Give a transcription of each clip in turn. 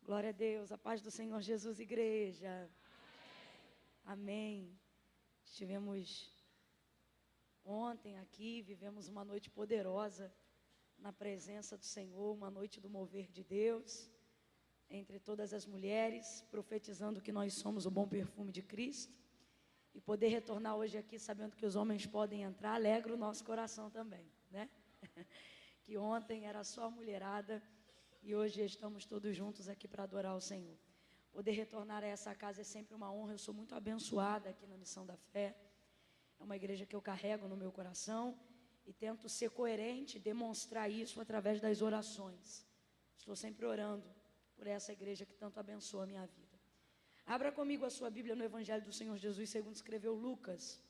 Glória a Deus, a paz do Senhor Jesus, igreja. Amém. Estivemos ontem aqui, vivemos uma noite poderosa na presença do Senhor, uma noite do mover de Deus, entre todas as mulheres, profetizando que nós somos o bom perfume de Cristo. E poder retornar hoje aqui sabendo que os homens podem entrar, alegra o nosso coração também, né? Que ontem era só a mulherada e hoje estamos todos juntos aqui para adorar o Senhor. Poder retornar a essa casa é sempre uma honra. Eu sou muito abençoada aqui na Missão da Fé. É uma igreja que eu carrego no meu coração e tento ser coerente, demonstrar isso através das orações. Estou sempre orando por essa igreja que tanto abençoa a minha vida. Abra comigo a sua Bíblia no Evangelho do Senhor Jesus, segundo escreveu Lucas,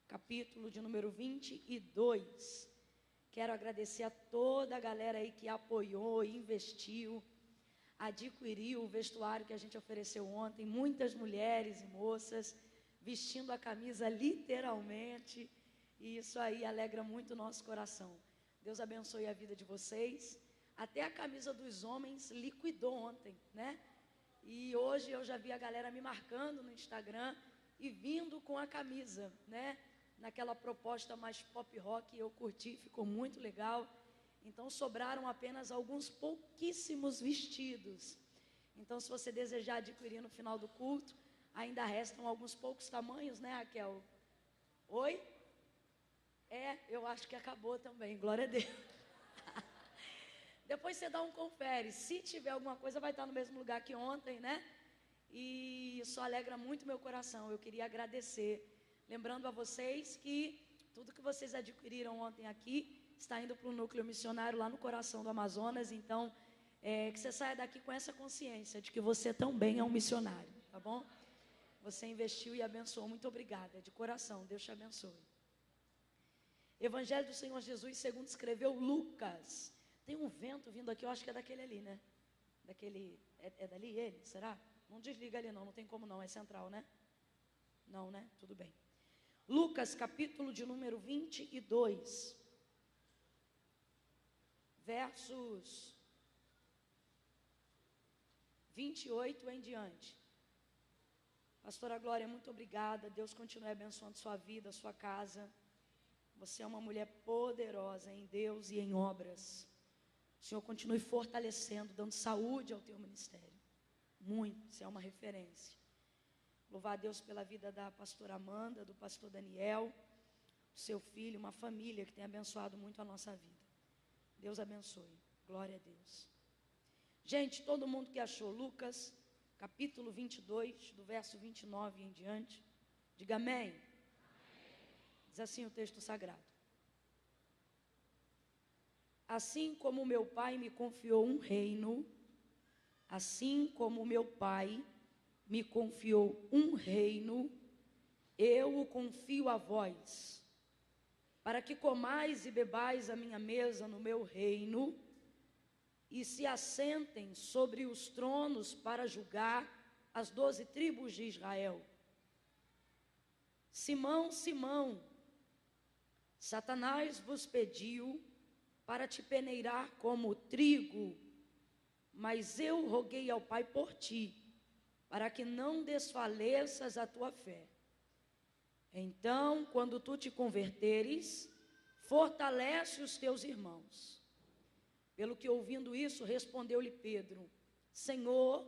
capítulo de número 22. Quero agradecer a toda a galera aí que apoiou, investiu, adquiriu o vestuário que a gente ofereceu ontem. Muitas mulheres e moças vestindo a camisa literalmente. E isso aí alegra muito o nosso coração. Deus abençoe a vida de vocês. Até a camisa dos homens liquidou ontem, né? E hoje eu já vi a galera me marcando no Instagram e vindo com a camisa, né? Naquela proposta mais pop rock, eu curti, ficou muito legal. Então sobraram apenas alguns pouquíssimos vestidos. Então se você desejar adquirir no final do culto, ainda restam alguns poucos tamanhos, né, Raquel? Oi? Eu acho que acabou também, glória a Deus. Depois você dá um confere, se tiver alguma coisa vai estar no mesmo lugar que ontem, né? E isso alegra muito meu coração. Eu queria agradecer, lembrando a vocês que tudo que vocês adquiriram ontem aqui está indo para o núcleo missionário lá no coração do Amazonas. Então, que você saia daqui com essa consciência de que você também é um missionário, tá bom? Você investiu e abençoou, muito obrigada, de coração, Deus te abençoe. Evangelho do Senhor Jesus, segundo escreveu Lucas. Tem um vento vindo aqui, eu acho que é daquele ali, né? Daquele, é dali ele, será? Não desliga ali não, não tem como não, é central, né? Não, né? Tudo bem. Lucas, capítulo de número 22, versos 28 em diante. Pastora Glória, muito obrigada, Deus continue abençoando sua vida, sua casa. Você é uma mulher poderosa em Deus e em obras. O Senhor continue fortalecendo, dando saúde ao teu ministério. Muito, você é uma referência. Louvar a Deus pela vida da pastora Amanda, do pastor Daniel, do seu filho, uma família que tem abençoado muito a nossa vida. Deus abençoe, glória a Deus. Gente, todo mundo que achou Lucas, capítulo 22, do verso 29 em diante, diga amém. Diz assim o texto sagrado. Assim como meu pai me confiou um reino, assim como meu pai me confiou um reino, eu o confio a vós, para que comais e bebais a minha mesa no meu reino, e se assentem sobre os tronos para julgar as 12 tribos de Israel. Simão, Simão, Satanás vos pediu para te peneirar como trigo, mas eu roguei ao Pai por ti, para que não desfaleças a tua fé. Então, quando tu te converteres, fortalece os teus irmãos. Pelo que ouvindo isso, respondeu-lhe Pedro: Senhor,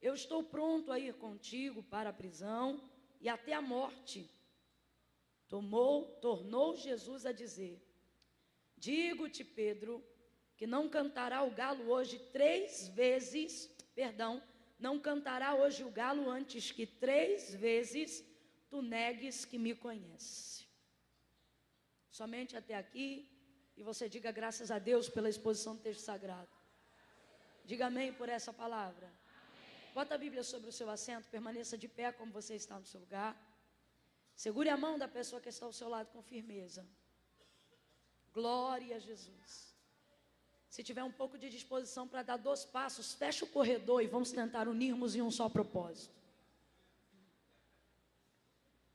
eu estou pronto a ir contigo para a prisão e até a morte. Tornou Jesus a dizer: Digo-te, Pedro, que não cantará o galo hoje 3 vezes, não cantará hoje o galo antes que 3 vezes tu negues que me conhece. Somente até aqui, e você diga graças a Deus pela exposição do texto sagrado. Diga amém por essa palavra. Amém. Bota a Bíblia sobre o seu assento, permaneça de pé como você está no seu lugar. Segure a mão da pessoa que está ao seu lado com firmeza. Glória a Jesus. Se tiver um pouco de disposição para dar 2 passos, fecha o corredor e vamos tentar unirmos em um só propósito.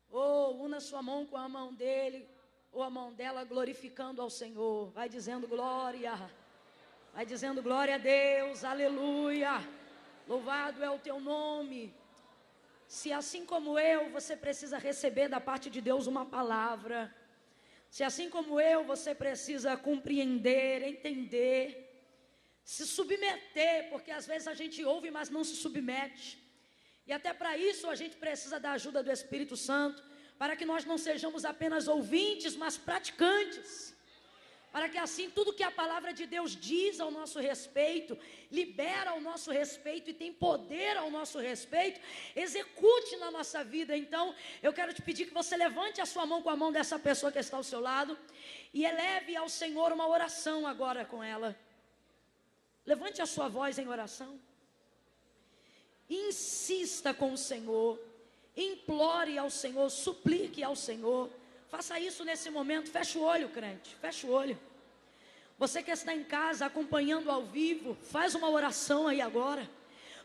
Ou una sua mão com a mão dele, ou a mão dela, glorificando ao Senhor. Vai dizendo glória. Vai dizendo glória a Deus, aleluia. Louvado é o teu nome. Se assim como eu, você precisa receber da parte de Deus uma palavra. Se assim como eu, você precisa compreender, entender, se submeter, porque às vezes a gente ouve, mas não se submete. E até para isso a gente precisa da ajuda do Espírito Santo, para que nós não sejamos apenas ouvintes, mas praticantes. Para que assim tudo que a palavra de Deus diz ao nosso respeito, libera ao nosso respeito e tem poder ao nosso respeito, execute na nossa vida. Então eu quero te pedir que você levante a sua mão com a mão dessa pessoa que está ao seu lado e eleve ao Senhor uma oração agora com ela. Levante a sua voz em oração. Insista com o Senhor, implore ao Senhor, suplique ao Senhor. Faça isso nesse momento. Fecha o olho, crente, fecha o olho. Você que está em casa acompanhando ao vivo, faz uma oração aí agora,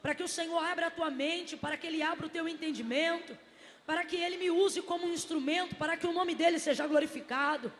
para que o Senhor abra a tua mente, para que Ele abra o teu entendimento, para que Ele me use como um instrumento, para que o nome dEle seja glorificado.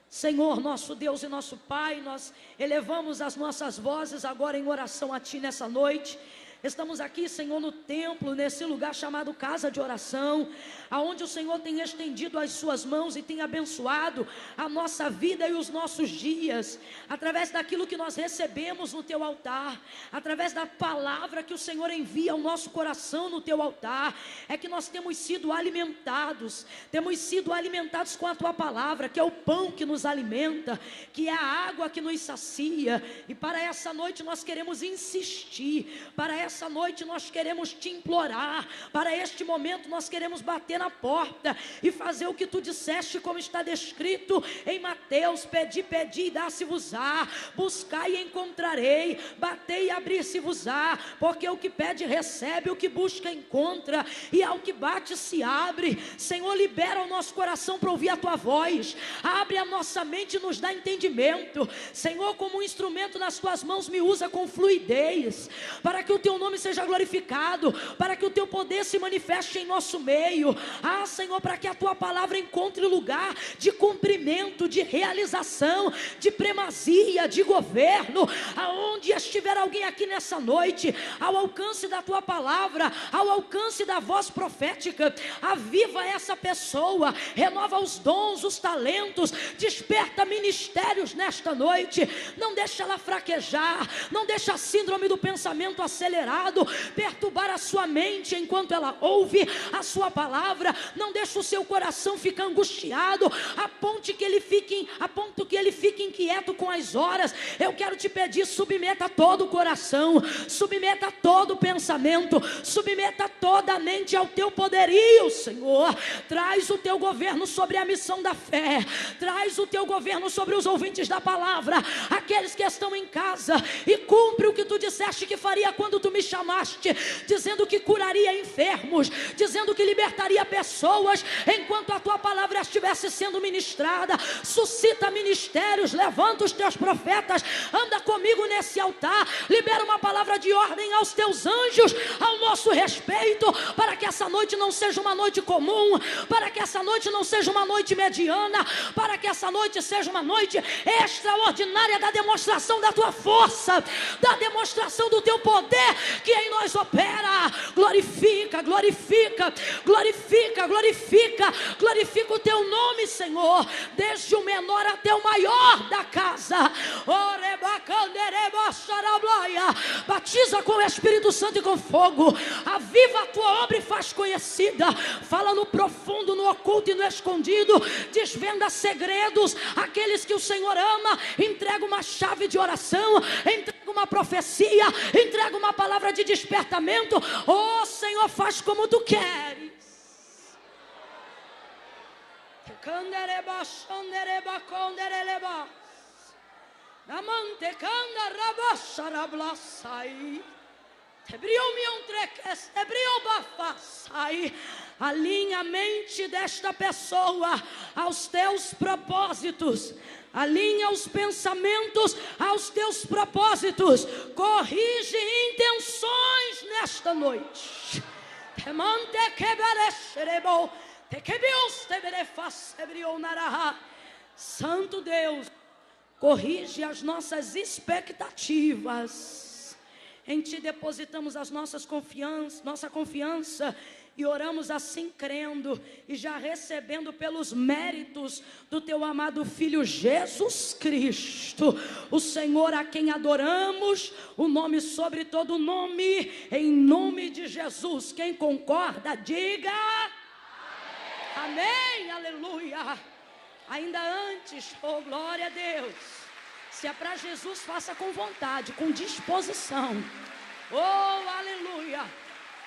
Senhor, nosso Deus e nosso Pai, nós elevamos as nossas vozes agora em oração a Ti nessa noite. Estamos aqui, Senhor, no templo, nesse lugar chamado casa de oração, aonde o Senhor tem estendido as suas mãos e tem abençoado a nossa vida e os nossos dias, através daquilo que nós recebemos no teu altar, através da palavra que o Senhor envia ao nosso coração no teu altar, é que nós temos sido alimentados com a tua palavra, que é o pão que nos alimenta, que é a água que nos sacia. E para essa noite nós queremos insistir, para essa noite nós queremos te implorar, para este momento nós queremos bater na porta e fazer o que tu disseste, como está descrito em Mateus: pedi e dá-se-vos-á, buscai e encontrarei, batei e abrir-se-vos-á, porque o que pede recebe, o que busca encontra, e ao que bate se abre. Senhor, libera o nosso coração para ouvir a tua voz, abre a nossa mente e nos dá entendimento. Senhor, como um instrumento nas tuas mãos, me usa com fluidez, para que o teu nome seja glorificado, para que o teu poder se manifeste em nosso meio. Senhor, para que a tua palavra encontre lugar de cumprimento, de realização, de primazia, de governo. Aonde estiver alguém aqui nessa noite, ao alcance da tua palavra, ao alcance da voz profética, aviva essa pessoa, renova os dons, os talentos, desperta ministérios nesta noite. Não deixa ela fraquejar, não deixa a síndrome do pensamento acelerado perturbar a sua mente enquanto ela ouve a sua palavra. Não deixa o seu coração ficar angustiado a ponto que ele fique inquieto com as horas. Eu quero te pedir: submeta todo o coração, submeta todo o pensamento, submeta toda a mente ao teu poderio, Senhor. Traz o teu governo sobre a missão da fé, traz o teu governo sobre os ouvintes da palavra, aqueles que estão em casa, e cumpre o que tu disseste que faria quando tu me chamaste, dizendo que curaria enfermos, dizendo que libertaria pessoas enquanto a tua palavra estivesse sendo ministrada. Suscita ministérios, levanta os teus profetas, anda comigo nesse altar, libera uma palavra de ordem aos teus anjos ao nosso respeito, para que essa noite não seja uma noite comum, para que essa noite não seja uma noite mediana, para que essa noite seja uma noite extraordinária da demonstração da tua força, da demonstração do teu poder que em nós opera. Glorifica, glorifica, glorifica, glorifica, glorifica o teu nome, Senhor, desde o menor até o maior da casa. Batiza com o Espírito Santo e com fogo, aviva a tua obra e faz conhecida. Fala no profundo, no oculto e no escondido, desvenda segredos. Aqueles que o Senhor ama, entrega uma chave de oração, entrega uma profecia, entrega uma palavra de despertamento. Oh Senhor, faz como tu queres. Alinha a mente desta pessoa aos teus propósitos, alinha os pensamentos aos teus propósitos, corrige intenções nesta noite. Santo Deus, corrige as nossas expectativas. Em Ti depositamos as nossa confiança, e oramos assim crendo e já recebendo pelos méritos do Teu amado Filho Jesus Cristo, o Senhor a quem adoramos, o nome sobre todo nome, em nome de Jesus. Quem concorda, diga amém, amém, aleluia. Ainda antes, oh glória a Deus, se é para Jesus, faça com vontade, com disposição, oh aleluia.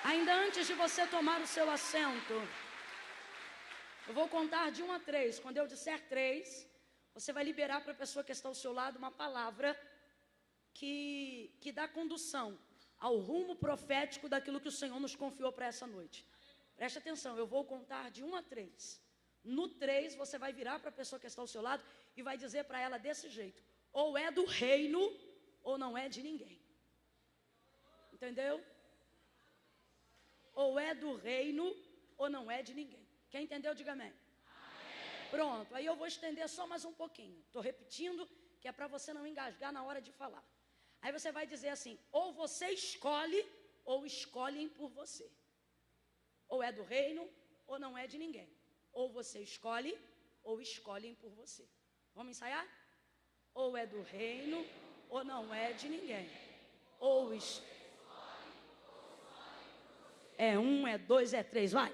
Ainda antes de você tomar o seu assento, eu vou contar de 1 a 3. Quando eu disser 3, você vai liberar para a pessoa que está ao seu lado uma palavra que dá condução ao rumo profético daquilo que o Senhor nos confiou para essa noite. Preste atenção, eu vou contar de 1 a 3. No 3, você vai virar para a pessoa que está ao seu lado e vai dizer para ela desse jeito: ou é do reino, ou não é de ninguém. Entendeu? Ou é do reino, ou não é de ninguém. Quem entendeu, diga amém. Amém. Pronto, aí eu vou estender só mais um pouquinho. Estou repetindo, que é para você não engasgar na hora de falar. Aí você vai dizer assim: ou você escolhe, ou escolhem por você. Ou é do reino, ou não é de ninguém. Ou você escolhe, ou escolhem por você. Vamos ensaiar? Ou é do reino, ou não é de ninguém. Ou é 1, é 2, é 3, vai.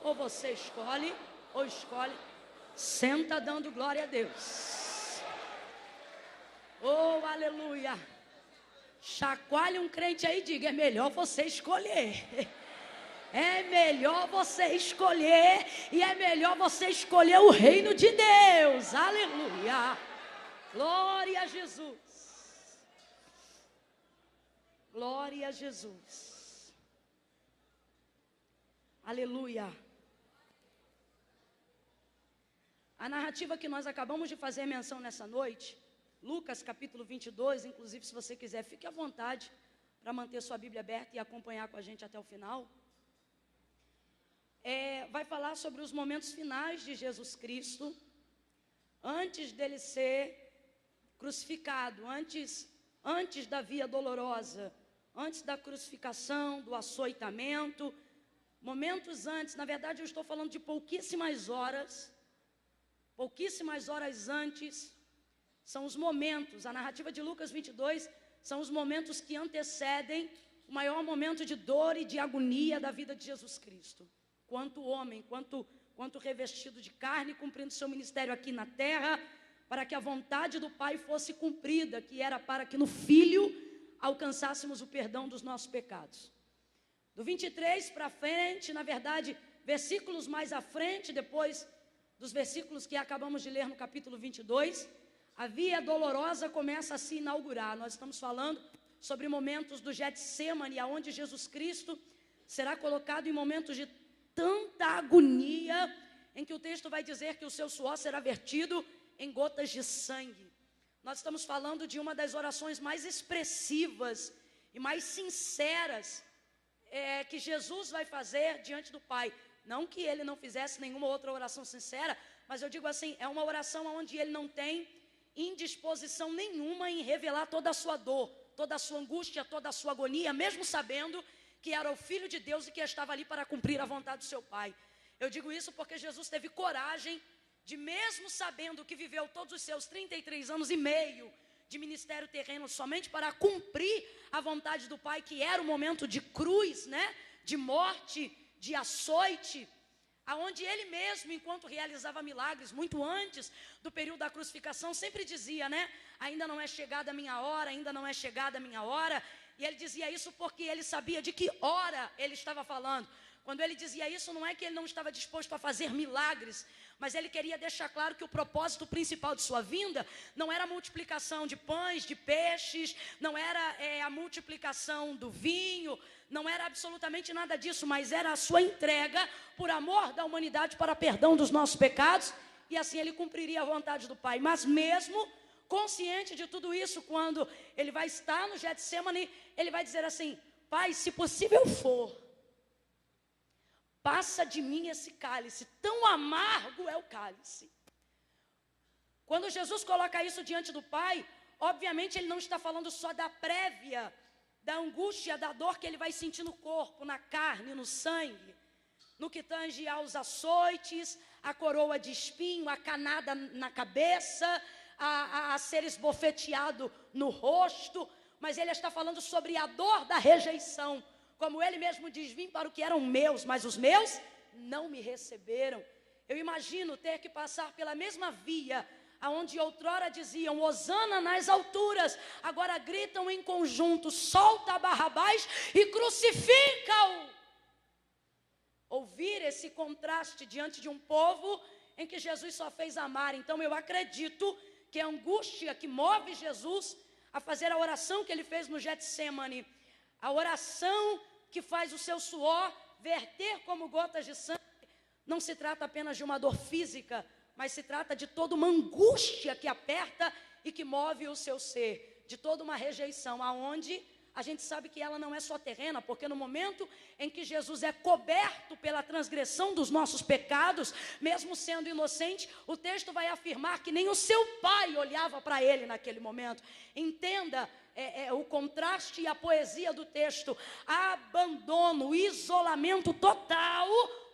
Ou você escolhe, ou escolhe. Senta dando glória a Deus. Oh, aleluia. Chacoalhe um crente aí e diga: é melhor você escolher. É melhor você escolher. E é melhor você escolher o reino de Deus. Aleluia. Glória a Jesus. Glória a Jesus. Aleluia. A narrativa que nós acabamos de fazer menção nessa noite, Lucas capítulo 22, inclusive se você quiser, fique à vontade para manter sua Bíblia aberta e acompanhar com a gente até o final. Vai falar sobre os momentos finais de Jesus Cristo, antes dele ser crucificado, antes da via dolorosa, antes da crucificação, do açoitamento, momentos antes. Na verdade eu estou falando de pouquíssimas horas antes, são os momentos. A narrativa de Lucas 22 são os momentos que antecedem o maior momento de dor e de agonia da vida de Jesus Cristo. Quanto homem, quanto revestido de carne, cumprindo seu ministério aqui na terra, para que a vontade do Pai fosse cumprida, que era para que no Filho alcançássemos o perdão dos nossos pecados. Do 23 para frente, na verdade, versículos mais à frente, depois dos versículos que acabamos de ler no capítulo 22, a via dolorosa começa a se inaugurar. Nós estamos falando sobre momentos do Getsemane, onde Jesus Cristo será colocado em momentos de tanta agonia, em que o texto vai dizer que o seu suor será vertido em gotas de sangue. Nós estamos falando de uma das orações mais expressivas e mais sinceras que Jesus vai fazer diante do Pai. Não que ele não fizesse nenhuma outra oração sincera, mas eu digo assim, é uma oração onde ele não tem indisposição nenhuma em revelar toda a sua dor, toda a sua angústia, toda a sua agonia, mesmo sabendo que era o Filho de Deus e que estava ali para cumprir a vontade do seu Pai. Eu digo isso porque Jesus teve coragem de, mesmo sabendo que viveu todos os seus 33 anos e meio de ministério terreno somente para cumprir a vontade do Pai, que era o momento de cruz, né? De morte, de açoite, aonde ele mesmo, enquanto realizava milagres, muito antes do período da crucificação, sempre dizia, né? Ainda não é chegada a minha hora, ainda não é chegada a minha hora. E ele dizia isso porque ele sabia de que hora ele estava falando. Quando ele dizia isso, não é que ele não estava disposto a fazer milagres, mas ele queria deixar claro que o propósito principal de sua vinda não era a multiplicação de pães, de peixes, não era a multiplicação do vinho, não era absolutamente nada disso, mas era a sua entrega por amor da humanidade para perdão dos nossos pecados, e assim ele cumpriria a vontade do Pai. Mas mesmo consciente de tudo isso, quando ele vai estar no Getsemane, ele vai dizer assim: Pai, se possível for, passa de mim esse cálice, tão amargo é o cálice. Quando Jesus coloca isso diante do Pai, obviamente ele não está falando só da prévia, da angústia, da dor que ele vai sentir no corpo, na carne, no sangue, no que tange aos açoites, a coroa de espinho, a canada na cabeça, a ser esbofeteado no rosto, mas ele está falando sobre a dor da rejeição. Como ele mesmo diz, vim para o que eram meus, mas os meus não me receberam. Eu imagino ter que passar pela mesma via, aonde outrora diziam, Hosana nas alturas, agora gritam em conjunto, solta Barrabás e crucifica-o. Ouvir esse contraste diante de um povo em que Jesus só fez amar. Então eu acredito que a angústia que move Jesus a fazer a oração que ele fez no Getsemane, a oração que faz o seu suor verter como gotas de sangue, não se trata apenas de uma dor física, mas se trata de toda uma angústia que aperta e que move o seu ser, de toda uma rejeição, aonde a gente sabe que ela não é só terrena, porque no momento em que Jesus é coberto pela transgressão dos nossos pecados, mesmo sendo inocente, o texto vai afirmar que nem o seu pai olhava para ele naquele momento. Entenda o contraste e a poesia do texto, abandono, isolamento total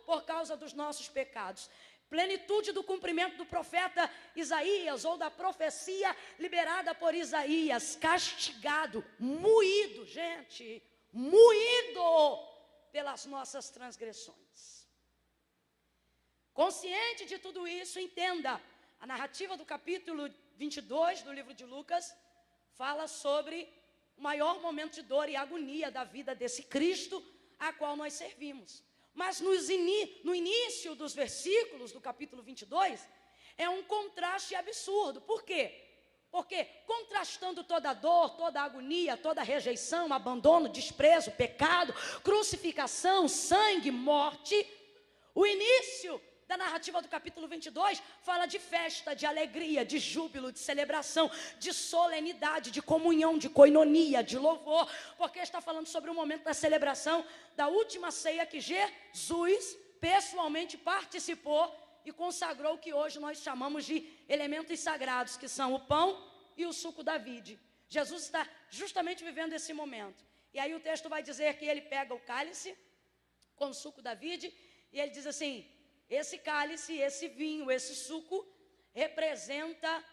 por causa dos nossos pecados. Plenitude do cumprimento do profeta Isaías, ou da profecia liberada por Isaías, castigado, moído, gente, moído pelas nossas transgressões. Consciente de tudo isso, entenda, a narrativa do capítulo 22 do livro de Lucas fala sobre o maior momento de dor e agonia da vida desse Cristo a qual nós servimos. Mas no início dos versículos do capítulo 22, é um contraste absurdo. Por quê? Porque contrastando toda a dor, toda a agonia, toda a rejeição, abandono, desprezo, pecado, crucificação, sangue, morte, o início da narrativa do capítulo 22 fala de festa, de alegria, de júbilo, de celebração, de solenidade, de comunhão, de coinonia, de louvor, porque está falando sobre o momento da celebração da última ceia que Jesus pessoalmente participou e consagrou o que hoje nós chamamos de elementos sagrados, que são o pão e o suco da vide. Jesus está justamente vivendo esse momento. E aí o texto vai dizer que ele pega o cálice com o suco da vide e ele diz assim: esse cálice, esse vinho, esse suco representa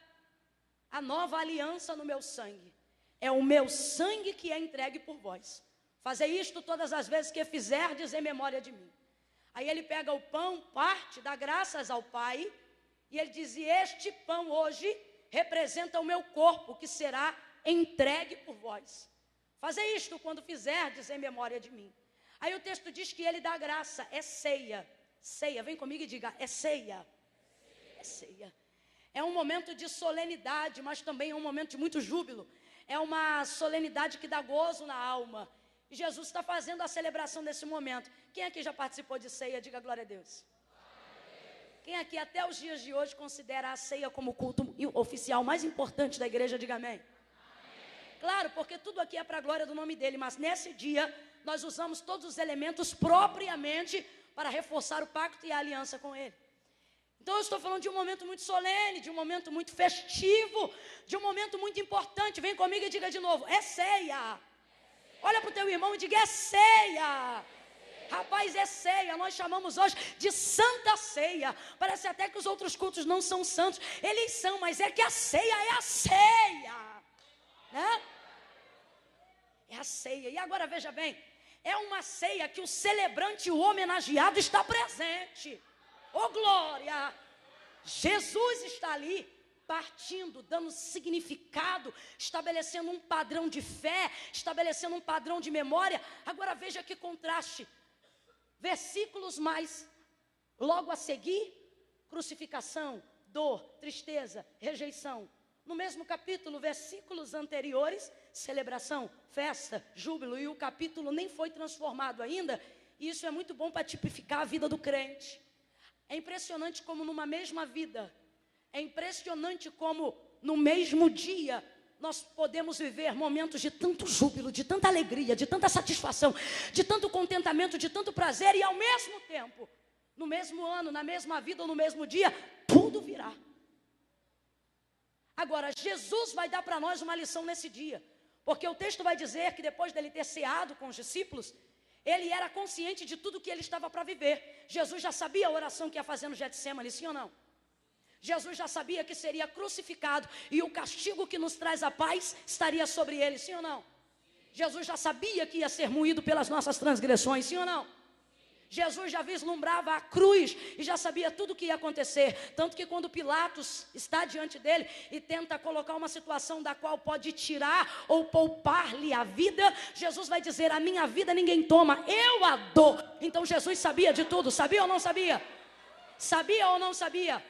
a nova aliança no meu sangue. É o meu sangue que é entregue por vós. Fazei isto todas as vezes que fizerdes em memória de mim. Aí ele pega o pão, parte, dá graças ao Pai, e ele diz: e este pão hoje representa o meu corpo, que será entregue por vós. Fazei isto quando fizerdes em memória de mim. Aí o texto diz que ele dá graça, é ceia. Ceia, vem comigo e diga, é ceia. É ceia. É um momento de solenidade, mas também é um momento de muito júbilo. É uma solenidade que dá gozo na alma. E Jesus está fazendo a celebração desse momento. Quem aqui já participou de ceia? Diga glória a Deus. Quem aqui até os dias de hoje considera a ceia como o culto oficial mais importante da igreja? Diga amém. Claro, porque tudo aqui é para a glória do nome dele, mas nesse dia nós usamos todos os elementos propriamente para reforçar o pacto e a aliança com ele. Então eu estou falando de um momento muito solene, de um momento muito festivo, de um momento muito importante. Vem comigo e diga de novo, é ceia. Olha para o teu irmão e diga, é ceia. Rapaz, é ceia, nós chamamos hoje de Santa Ceia. Parece até que os outros cultos não são santos. Eles são, mas é que a ceia é a ceia, né? É a ceia. E agora veja bem, é uma ceia que o celebrante e o homenageado está presente. Oh glória! Jesus está ali partindo, dando significado, estabelecendo um padrão de fé, estabelecendo um padrão de memória. Agora veja que contraste. Versículos mais, logo a seguir, crucificação, dor, tristeza, rejeição. No mesmo capítulo, versículos anteriores, celebração, festa, júbilo, e o capítulo nem foi transformado ainda. E isso é muito bom para tipificar a vida do crente. É impressionante como numa mesma vida, é impressionante como no mesmo dia nós podemos viver momentos de tanto júbilo, de tanta alegria, de tanta satisfação, de tanto contentamento, de tanto prazer, e ao mesmo tempo, no mesmo ano, na mesma vida ou no mesmo dia, tudo virá. Agora, Jesus vai dar para nós uma lição nesse dia, porque o texto vai dizer que depois dele ter ceado com os discípulos, ele era consciente de tudo que ele estava para viver. Jesus já sabia a oração que ia fazer no Getsemane, sim ou não? Jesus já sabia que seria crucificado e o castigo que nos traz a paz estaria sobre ele, sim ou não? Jesus já sabia que ia ser moído pelas nossas transgressões, sim ou não? Jesus já vislumbrava a cruz e já sabia tudo o que ia acontecer. Tanto que quando Pilatos está diante dele e tenta colocar uma situação da qual pode tirar ou poupar-lhe a vida, Jesus vai dizer: a minha vida ninguém toma, eu a dou. Então Jesus sabia de tudo, sabia ou não sabia? Sabia ou não sabia?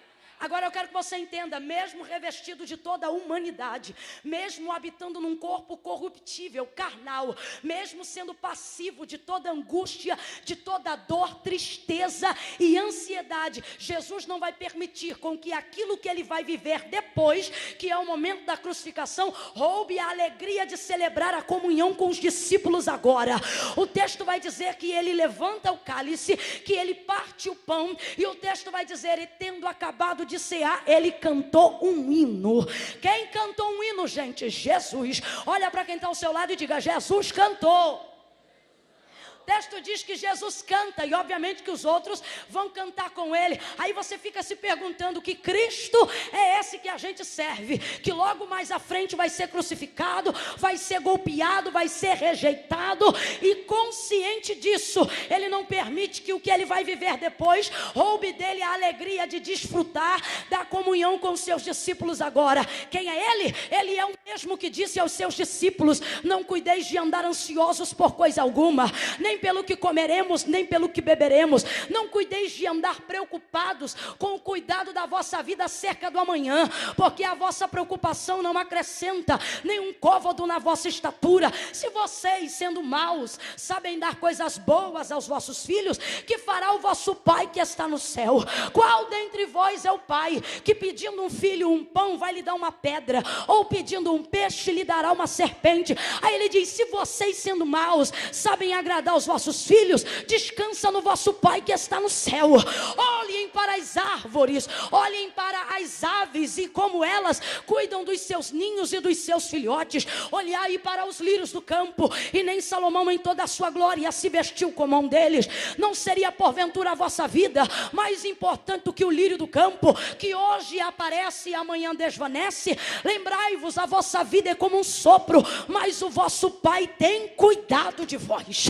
Agora eu quero que você entenda, mesmo revestido de toda a humanidade, mesmo habitando num corpo corruptível, carnal, mesmo sendo passivo de toda angústia, de toda dor, tristeza e ansiedade, Jesus não vai permitir com que aquilo que ele vai viver depois, que é o momento da crucificação, roube a alegria de celebrar a comunhão com os discípulos agora. O texto vai dizer que ele levanta o cálice, que ele parte o pão, e o texto vai dizer, e tendo acabado de cear, ele cantou um hino. Quem cantou um hino, gente? Jesus. Olha para quem está ao seu lado e diga: Jesus cantou. O texto diz que Jesus canta e obviamente que os outros vão cantar com ele. Aí você fica se perguntando: que Cristo é esse que a gente serve? Que logo mais à frente vai ser crucificado, vai ser golpeado, vai ser rejeitado, e consciente disso, ele não permite que o que ele vai viver depois roube dele a alegria de desfrutar da comunhão com os seus discípulos agora. Quem é ele? Ele é o mesmo que disse aos seus discípulos: não cuideis de andar ansiosos por coisa alguma, nem pelo que comeremos, nem pelo que beberemos. Não cuideis de andar preocupados com o cuidado da vossa vida acerca do amanhã, porque a vossa preocupação não acrescenta nenhum côvado na vossa estatura. Se vocês, sendo maus, sabem dar coisas boas aos vossos filhos, que fará o vosso Pai que está no céu? Qual dentre vós é o pai que, pedindo um filho um pão, vai lhe dar uma pedra? Ou pedindo um peixe, lhe dará uma serpente? Aí ele diz: se vocês, sendo maus, sabem agradar os vossos filhos, descansa no vosso Pai que está no céu. Olhem para as árvores, olhem para as aves, e como elas cuidam dos seus ninhos e dos seus filhotes. Olhai para os lírios do campo, e nem Salomão em toda a sua glória se vestiu como um deles. Não seria porventura a vossa vida mais importante do que o lírio do campo, que hoje aparece e amanhã desvanece? Lembrai-vos, a vossa vida é como um sopro, mas o vosso Pai tem cuidado de vós.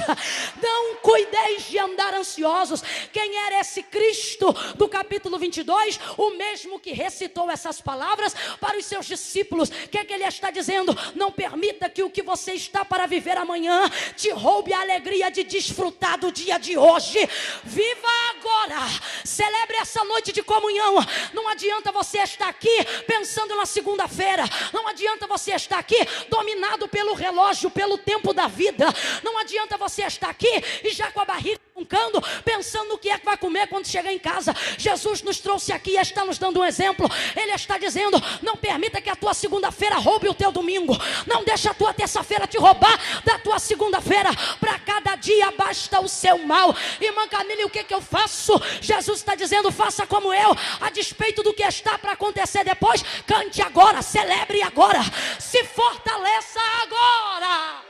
Não cuideis de andar ansiosos. Quem era esse Cristo do capítulo 22? O mesmo que recitou essas palavras para os seus discípulos. O que é que ele está dizendo? Não permita que o que você está para viver amanhã te roube a alegria de desfrutar do dia de hoje. Viva agora, celebre essa noite de comunhão. Não adianta você estar aqui pensando na segunda-feira, não adianta você estar aqui dominado pelo relógio, pelo tempo da vida, não adianta você estar aqui e já com a barriga roncando, pensando no que é que vai comer quando chegar em casa. Jesus nos trouxe aqui e está nos dando um exemplo. Ele está dizendo: não permita que a tua segunda-feira roube o teu domingo, não deixa a tua terça-feira te roubar da tua segunda-feira. Para cada dia basta o seu mal. Irmã Camila, o que eu faço? Jesus está dizendo: faça como eu, a despeito do que está para acontecer depois, cante agora, celebre agora, se fortaleça agora.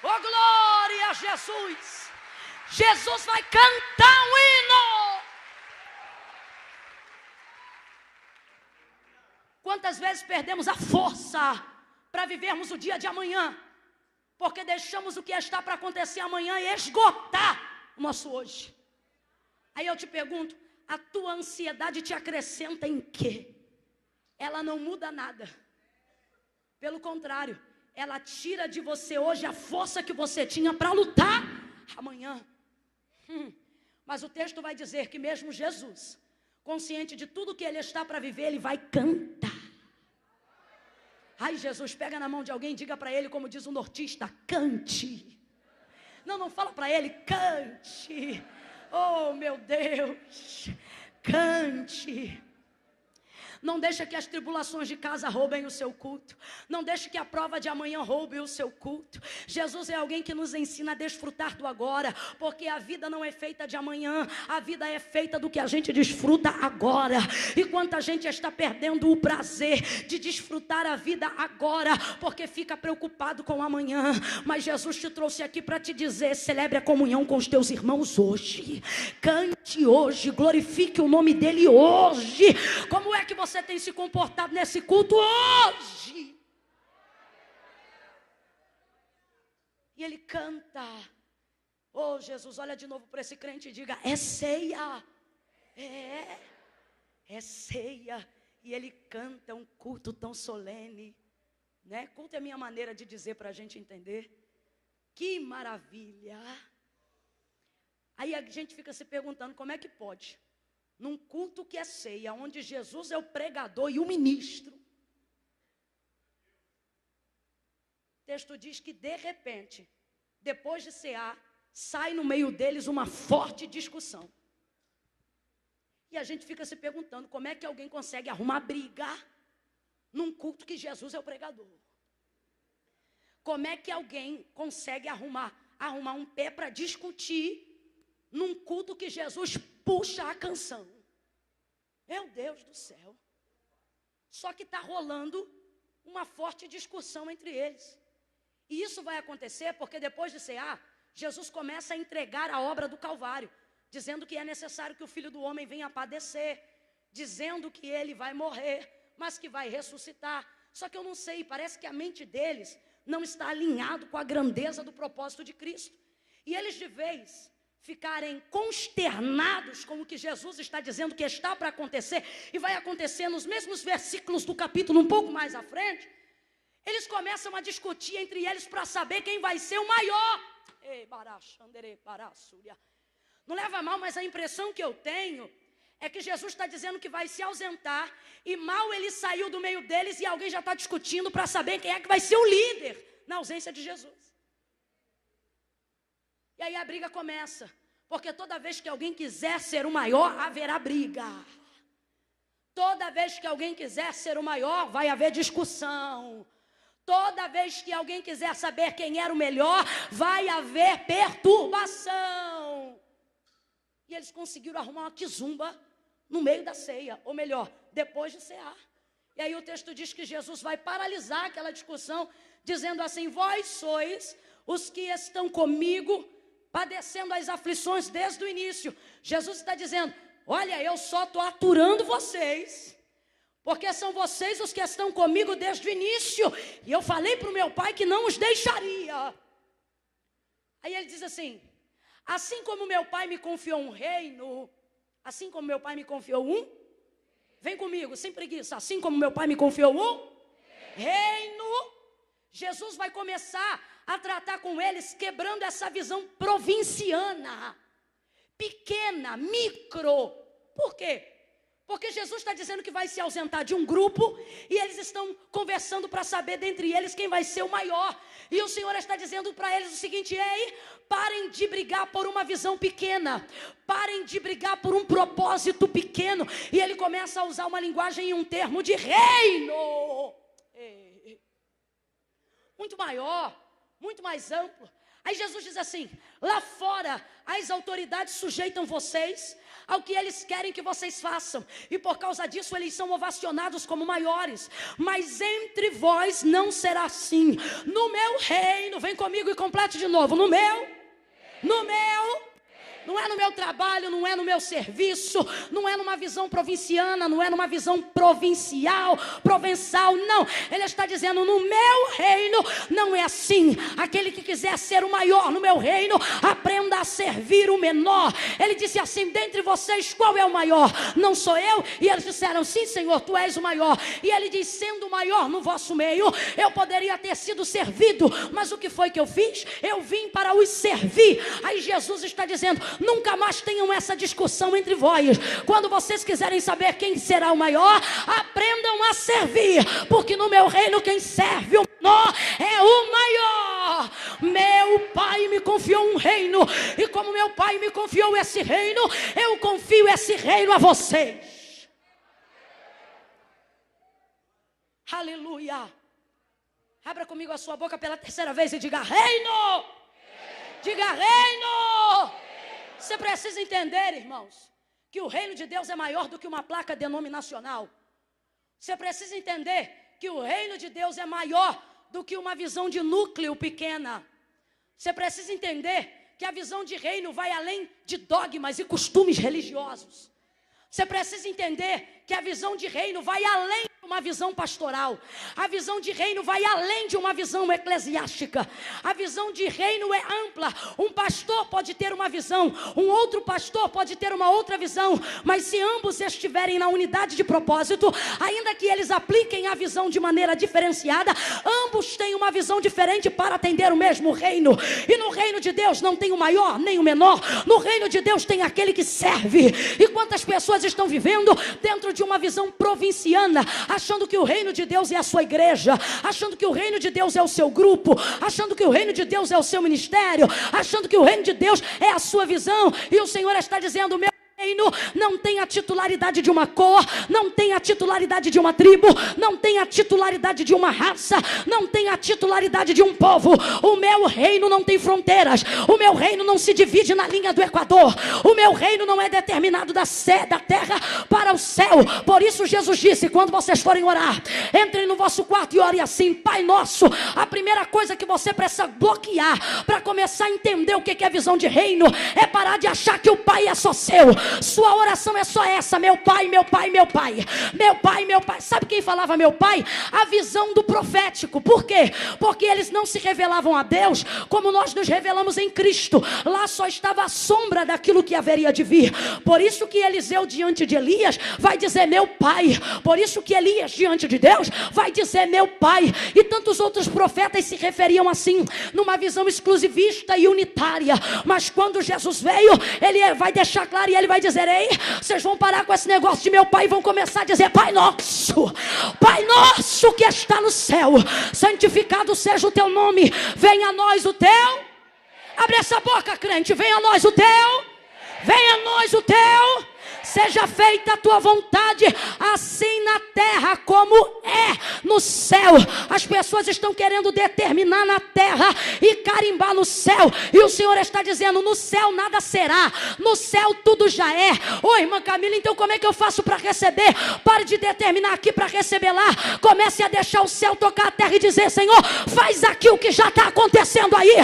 Oh, glória a Jesus! Jesus vai cantar um hino. Quantas vezes perdemos a força para vivermos o dia de amanhã, porque deixamos o que está para acontecer amanhã e esgotar o nosso hoje. Aí eu te pergunto: a tua ansiedade te acrescenta em quê? Ela não muda nada. Pelo contrário, ela tira de você hoje a força que você tinha para lutar amanhã. Mas o texto vai dizer que mesmo Jesus, consciente de tudo que ele está para viver, ele vai cantar. Ai, Jesus, pega na mão de alguém e diga para ele, como diz o nortista: cante. Não fala para ele: cante. Oh, meu Deus, cante. Não deixa que as tribulações de casa roubem o seu culto. Não deixe que a prova de amanhã roube o seu culto. Jesus é alguém que nos ensina a desfrutar do agora, porque a vida não é feita de amanhã, a vida é feita do que a gente desfruta agora. E quanta gente está perdendo o prazer de desfrutar a vida agora, porque fica preocupado com amanhã. Mas Jesus te trouxe aqui para te dizer: celebre a comunhão com os teus irmãos hoje, cante hoje, glorifique o nome dele hoje. Como é que você tem se comportado nesse culto hoje? E ele canta. Oh Jesus, olha de novo para esse crente e diga: é ceia. É ceia. E ele canta um culto tão solene, né? Culto é a minha maneira de dizer para a gente entender. Que maravilha. Aí a gente fica se perguntando: como é que pode? Num culto que é ceia, onde Jesus é o pregador e o ministro, o texto diz que de repente, depois de cear, sai no meio deles uma forte discussão. E a gente fica se perguntando: como é que alguém consegue arrumar briga num culto que Jesus é o pregador? Como é que alguém consegue arrumar um pé para discutir num culto que Jesus puxa a canção? Meu Deus do céu. Só que está rolando uma forte discussão entre eles. E isso vai acontecer porque depois de cear, Jesus começa a entregar a obra do Calvário, dizendo que é necessário que o Filho do Homem venha padecer, dizendo que ele vai morrer, mas que vai ressuscitar. Só que eu não sei, parece que a mente deles não está alinhado com a grandeza do propósito de Cristo. E eles, de vez ficarem consternados com o que Jesus está dizendo que está para acontecer, e vai acontecer nos mesmos versículos do capítulo um pouco mais à frente, eles começam a discutir entre eles para saber quem vai ser o maior. Não leva a mal, mas a impressão que eu tenho é que Jesus está dizendo que vai se ausentar, e mal ele saiu do meio deles e alguém já está discutindo para saber quem é que vai ser o líder na ausência de Jesus. E aí a briga começa, porque toda vez que alguém quiser ser o maior, haverá briga. Toda vez que alguém quiser ser o maior, vai haver discussão. Toda vez que alguém quiser saber quem era o melhor, vai haver perturbação. E eles conseguiram arrumar uma quizumba no meio da ceia, ou melhor, depois de cear. E aí o texto diz que Jesus vai paralisar aquela discussão, dizendo assim: vós sois os que estão comigo, padecendo as aflições desde o início. Jesus está dizendo: olha, eu só estou aturando vocês, porque são vocês os que estão comigo desde o início, e eu falei para o meu pai que não os deixaria. Aí ele diz assim: assim como meu pai me confiou um reino, assim como meu pai me confiou vem comigo, sem preguiça, assim como meu pai me confiou reino, Jesus vai começar a tratar com eles, quebrando essa visão provinciana, pequena, micro. Por quê? Porque Jesus está dizendo que vai se ausentar de um grupo, e eles estão conversando para saber dentre eles quem vai ser o maior. E o Senhor está dizendo para eles o seguinte: ei, parem de brigar por uma visão pequena, parem de brigar por um propósito pequeno. E ele começa a usar uma linguagem e um termo de reino, muito maior, muito mais amplo. Aí Jesus diz assim: lá fora as autoridades sujeitam vocês ao que eles querem que vocês façam, e por causa disso eles são ovacionados como maiores, mas entre vós não será assim. No meu reino, vem comigo e complete de novo: no meu, não é no meu trabalho, não é no meu serviço, não é numa visão provinciana, não é numa visão provençal, não. Ele está dizendo: no meu reino não é assim. Aquele que quiser ser o maior no meu reino, aprenda a servir o menor. Ele disse assim: dentre vocês, qual é o maior? Não sou eu? E eles disseram: sim, Senhor, tu és o maior. E ele diz: sendo o maior no vosso meio, eu poderia ter sido servido, mas o que foi que eu fiz? Eu vim para os servir. Aí Jesus está dizendo: nunca mais tenham essa discussão entre vós. Quando vocês quiserem saber quem será o maior, aprendam a servir, porque no meu reino quem serve o menor é o maior. Meu pai me confiou um reino, e como meu pai me confiou esse reino, eu confio esse reino a vocês. Aleluia. Abra comigo a sua boca pela terceira vez e diga reino. Diga reino. Você precisa entender, irmãos, que o reino de Deus é maior do que uma placa denominacional. Você precisa entender que o reino de Deus é maior do que uma visão de núcleo pequena. Você precisa entender que a visão de reino vai além de dogmas e costumes religiosos. Você precisa entender que a visão de reino vai além de uma visão pastoral. A visão de reino vai além de uma visão eclesiástica. A visão de reino é ampla. Um pastor pode ter uma visão, um outro pastor pode ter uma outra visão, mas se ambos estiverem na unidade de propósito, ainda que eles apliquem a visão de maneira diferenciada, ambos têm uma visão diferente para atender o mesmo reino. E no reino de Deus não tem o maior nem o menor. No reino de Deus tem aquele que serve. E quantas pessoas estão vivendo dentro de uma visão provinciana, achando que o reino de Deus é a sua igreja, achando que o reino de Deus é o seu grupo, achando que o reino de Deus é o seu ministério, achando que o reino de Deus é a sua visão. E o Senhor está dizendo: meu reino não tem a titularidade de uma cor, não tem a titularidade de uma tribo, não tem a titularidade de uma raça, não tem a titularidade de um povo. O meu reino não tem fronteiras. O meu reino não se divide na linha do Equador. O meu reino não é determinado da terra para o céu. Por isso Jesus disse: quando vocês forem orar, entrem no vosso quarto e orem assim: Pai nosso. A primeira coisa que você precisa bloquear para começar a entender o que é visão de reino é parar de achar que o Pai é só seu. Sua oração é só essa: meu pai, meu pai, meu pai, meu pai, meu pai. Sabe quem falava meu pai? A visão do profético. Por quê? Porque eles não se revelavam a Deus como nós nos revelamos em Cristo. Lá só estava a sombra daquilo que haveria de vir. Por isso que Eliseu diante de Elias vai dizer meu pai. Por isso que Elias diante de Deus vai dizer meu pai. E tantos outros profetas se referiam assim, numa visão exclusivista e unitária. Mas quando Jesus veio, ele vai deixar claro e ele vai dizer: ei, vocês vão parar com esse negócio de meu pai e vão começar a dizer: Pai nosso que está no céu, santificado seja o teu nome, venha a nós o teu. Abre essa boca, crente. Venha a nós o teu, venha a nós o teu. Seja feita a tua vontade, assim na terra como é no céu. As pessoas estão querendo determinar na terra e carimbar no céu. E o Senhor está dizendo: no céu nada será, no céu tudo já é. Ô irmã Camila, então como é que eu faço para receber? Pare de determinar aqui para receber lá. Comece a deixar o céu tocar a terra e dizer: Senhor, faz aqui o que já está acontecendo aí.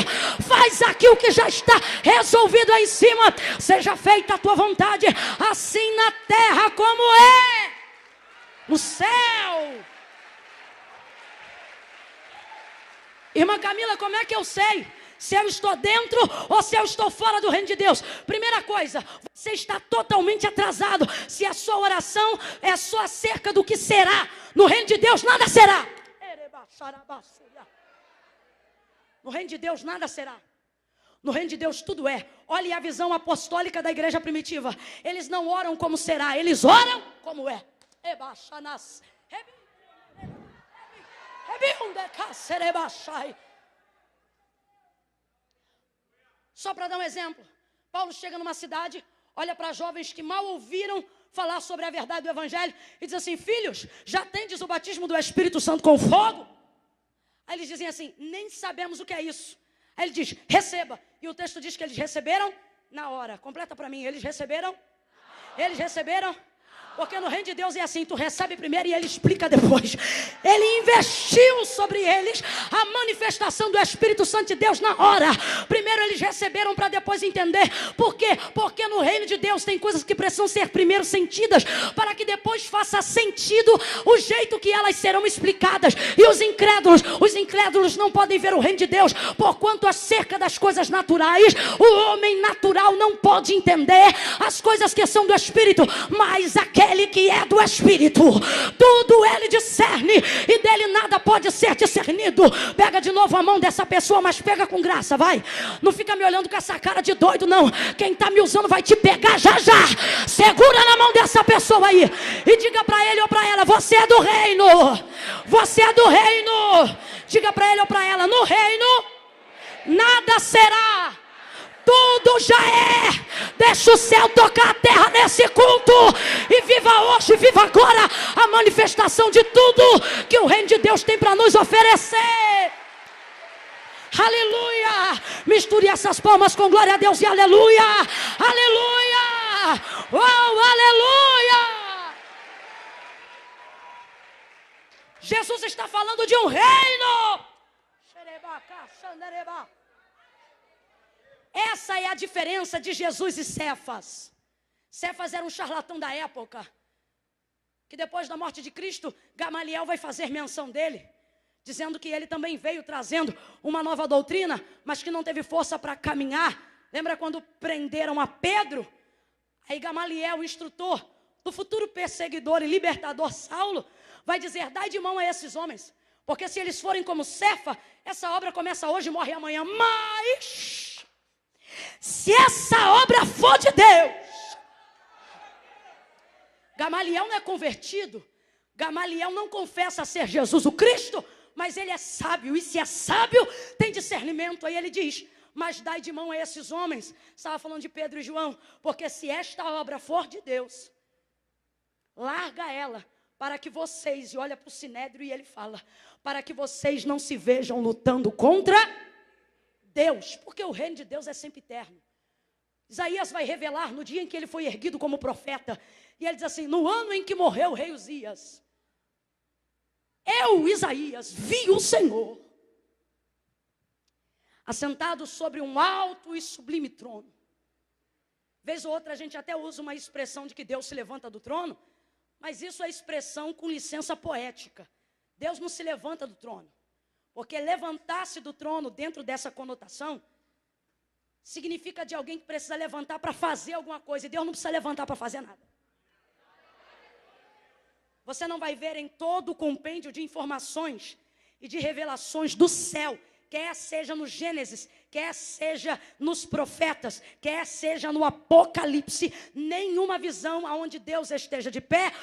Faz aqui o que já está resolvido aí em cima. Seja feita a tua vontade, assim na terra como é no céu. Irmã Camila, como é que eu sei se eu estou dentro ou se eu estou fora do reino de Deus? Primeira coisa, você está totalmente atrasado se a sua oração é só acerca do que será. No reino de Deus nada será. No reino de Deus nada será. No reino de Deus tudo é. Olhe a visão apostólica da igreja primitiva. Eles não oram como será, eles oram como é. Só para dar um exemplo, Paulo chega numa cidade, olha para jovens que mal ouviram falar sobre a verdade do evangelho e diz assim: filhos, já tendes o batismo do Espírito Santo com fogo? Aí eles dizem assim: nem sabemos o que é isso. Aí ele diz: receba. E o texto diz que eles receberam na hora. Completa para mim: eles receberam? Eles receberam? Porque no reino de Deus é assim: tu recebe primeiro e ele explica depois. Ele investiu sobre eles a manifestação do Espírito Santo de Deus na hora. Primeiro eles receberam para depois entender. Por quê? Porque no reino de Deus tem coisas que precisam ser primeiro sentidas, para que depois faça sentido o jeito que elas serão explicadas. E os incrédulos não podem ver o reino de Deus, porquanto acerca das coisas naturais, o homem natural não pode entender as coisas que são do Espírito, mas aquele que é do Espírito, tudo ele discerne, e dele nada pode ser discernido. Pega de novo a mão dessa pessoa, mas pega com graça, vai. Não fica me olhando com essa cara de doido, não. Quem está me usando vai te pegar já já. Segura na mão dessa pessoa aí e diga para ele ou para ela: você é do reino. Você é do reino. Diga para ele ou para ela: no reino nada será, tudo já é. Deixa o céu tocar a terra nesse culto. E viva hoje, viva agora a manifestação de tudo que o reino de Deus tem para nos oferecer. Aleluia. Misture essas palmas com glória a Deus e aleluia. Aleluia. Oh, aleluia. Jesus está falando de um reino. Essa é a diferença de Jesus e Cefas. Cefas era um charlatão da época, que depois da morte de Cristo, Gamaliel vai fazer menção dele, dizendo que ele também veio trazendo uma nova doutrina, mas que não teve força para caminhar. Lembra quando prenderam a Pedro? Aí Gamaliel, o instrutor do futuro perseguidor e libertador Saulo, vai dizer: dai de mão a esses homens, porque se eles forem como Cefa, essa obra começa hoje e morre amanhã. Mas se essa obra for de Deus, Gamaliel não é convertido, Gamaliel não confessa ser Jesus o Cristo, mas ele é sábio, e se é sábio, tem discernimento. Aí ele diz: mas dai de mão a esses homens. Estava falando de Pedro e João, porque se esta obra for de Deus, larga ela, para que vocês, e olha para o Sinédrio e ele fala, para que vocês não se vejam lutando contra Deus, porque o reino de Deus é sempre eterno. Isaías vai revelar no dia em que ele foi erguido como profeta, e ele diz assim: no ano em que morreu o rei Uzias, eu, Isaías, vi o Senhor assentado sobre um alto e sublime trono. Vez ou outra a gente até usa uma expressão de que Deus se levanta do trono, mas isso é expressão com licença poética. Deus não se levanta do trono, porque levantar-se do trono dentro dessa conotação significa de alguém que precisa levantar para fazer alguma coisa, e Deus não precisa levantar para fazer nada. Você não vai ver em todo o compêndio de informações e de revelações do céu, quer seja no Gênesis, quer seja nos profetas, quer seja no Apocalipse, nenhuma visão aonde Deus esteja de pé,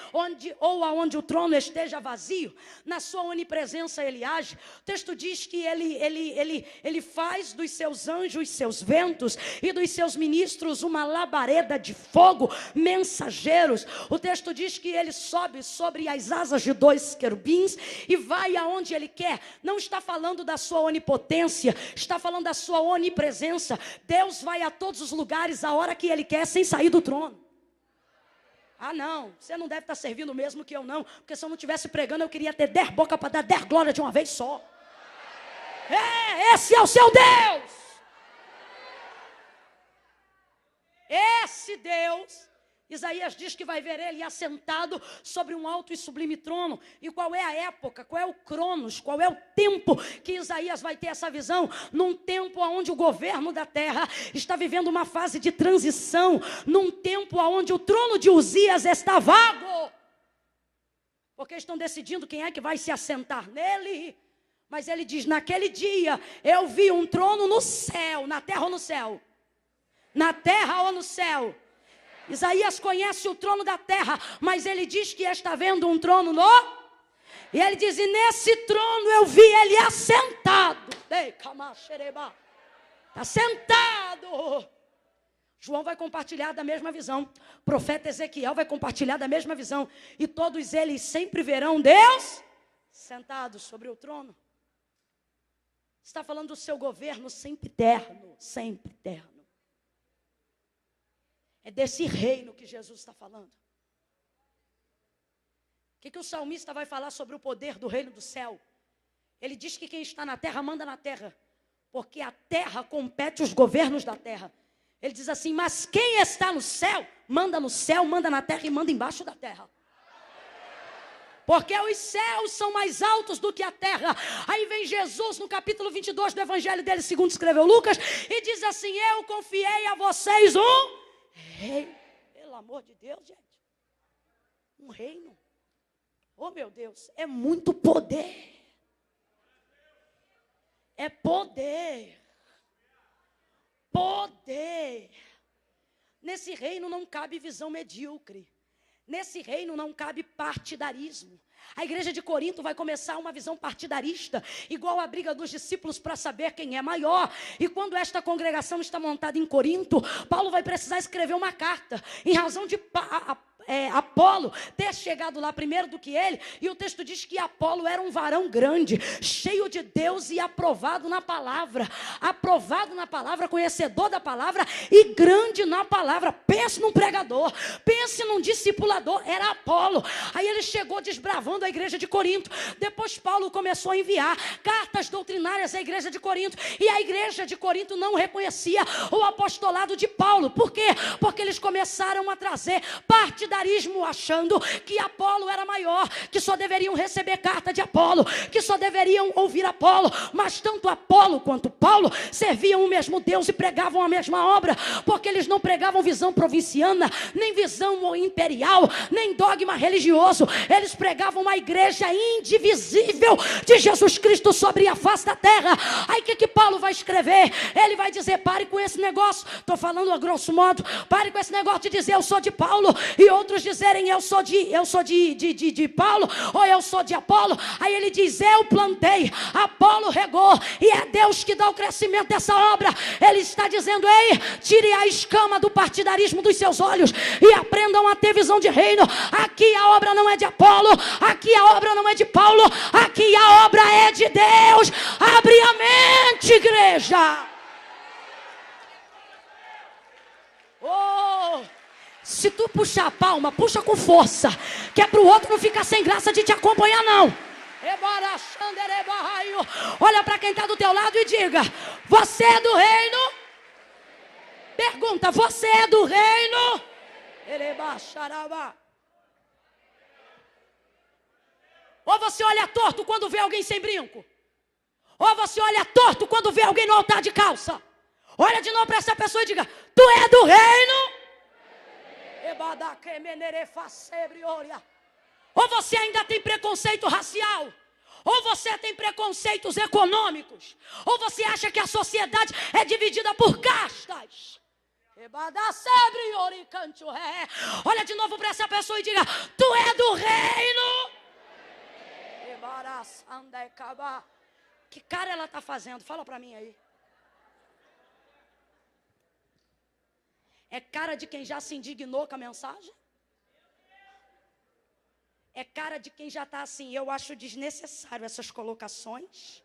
ou aonde o trono esteja vazio. Na sua onipresença ele age. O texto diz que ele faz dos seus anjos seus ventos e dos seus ministros uma labareda de fogo, mensageiros. O texto diz que ele sobe sobre as asas de 2 querubins e vai aonde ele quer. Não está falando da sua onipotência, está falando da sua onipresença. Deus vai a todos os lugares a hora que ele quer, sem sair do trono. Ah não, você não deve estar servindo mesmo que eu não, porque se eu não estivesse pregando eu queria ter 10 bocas para dar 10 glórias de uma vez só. Esse é o seu Deus. Esse Deus, Isaías diz que vai ver ele assentado sobre um alto e sublime trono. E qual é a época, qual é o cronos, qual é o tempo que Isaías vai ter essa visão? Num tempo onde o governo da terra está vivendo uma fase de transição, num tempo onde o trono de Uzias está vago, porque estão decidindo quem é que vai se assentar nele. Mas ele diz: naquele dia eu vi um trono no céu, na terra ou no céu? Na terra ou no céu? Isaías conhece o trono da terra, mas ele diz que está vendo um trono no... E ele diz: e nesse trono eu vi ele assentado. Está sentado. João vai compartilhar da mesma visão. O profeta Ezequiel vai compartilhar da mesma visão. E todos eles sempre verão Deus sentado sobre o trono. Está falando do seu governo sempre eterno, sempre eterno. É desse reino que Jesus está falando. O que o salmista vai falar sobre o poder do reino do céu? Ele diz que quem está na terra manda na terra, porque a terra compete os governos da terra. Ele diz assim: mas quem está no céu, manda no céu, manda na terra e manda embaixo da terra. Porque os céus são mais altos do que a terra. Aí vem Jesus no capítulo 22 do evangelho dele, segundo escreveu Lucas, e diz assim: eu confiei a vocês um rei. Pelo amor de Deus, gente. Um reino. Oh meu Deus, é muito poder. É poder. Poder. Nesse reino não cabe visão medíocre. Nesse reino não cabe partidarismo. A igreja de Corinto vai começar uma visão partidarista, igual a briga dos discípulos para saber quem é maior. E quando esta congregação está montada em Corinto, Paulo vai precisar escrever uma carta, em razão de Apolo ter chegado lá primeiro do que ele. E o texto diz que Apolo era um varão grande, cheio de Deus e aprovado na palavra, conhecedor da palavra e grande na palavra. Pense num pregador, pense num discipulador, era Apolo. Aí ele chegou desbravando a igreja de Corinto. Depois Paulo começou a enviar cartas doutrinárias à igreja de Corinto, e a igreja de Corinto não reconhecia o apostolado de Paulo. Por quê? Porque eles começaram a trazer partidarismo, achando que Apolo era maior, que só deveriam receber carta de Apolo, que só deveriam ouvir Apolo. Mas tanto Apolo quanto Paulo serviam o mesmo Deus e pregavam a mesma obra, porque eles não pregavam visão provinciana, nem visão imperial, nem dogma religioso. Eles pregavam uma igreja indivisível de Jesus Cristo sobre a face da terra. Aí o que Paulo vai escrever? Ele vai dizer: pare com esse negócio, estou falando a grosso modo, pare com esse negócio de dizer eu sou de Paulo, e outros dizerem eu sou de Paulo, ou eu sou de Apolo. Aí ele diz: eu plantei, Apolo regou, e é Deus que dá o crescimento dessa obra. Ele está dizendo: ei, tire a escama do partidarismo dos seus olhos e aprendam a ter visão de reino. Aqui a obra não é de Apolo, aqui a obra não é de Paulo, aqui a obra é de Deus. Abre a mente, igreja. Oh, se tu puxar a palma, puxa com força, que é para o outro não ficar sem graça de te acompanhar, não. Olha para quem está do teu lado e diga: você é do reino? Pergunta: você é do reino? Ou você olha torto quando vê alguém sem brinco? Ou você olha torto quando vê alguém no altar de calça? Olha de novo para essa pessoa e diga: tu é do reino? Ou você ainda tem preconceito racial? Ou você tem preconceitos econômicos? Ou você acha que a sociedade é dividida por castas? Olha de novo para essa pessoa e diga: tu é do reino? Que cara ela está fazendo? Fala para mim aí. É cara de quem já se indignou com a mensagem? É cara de quem já está assim: eu acho desnecessário essas colocações?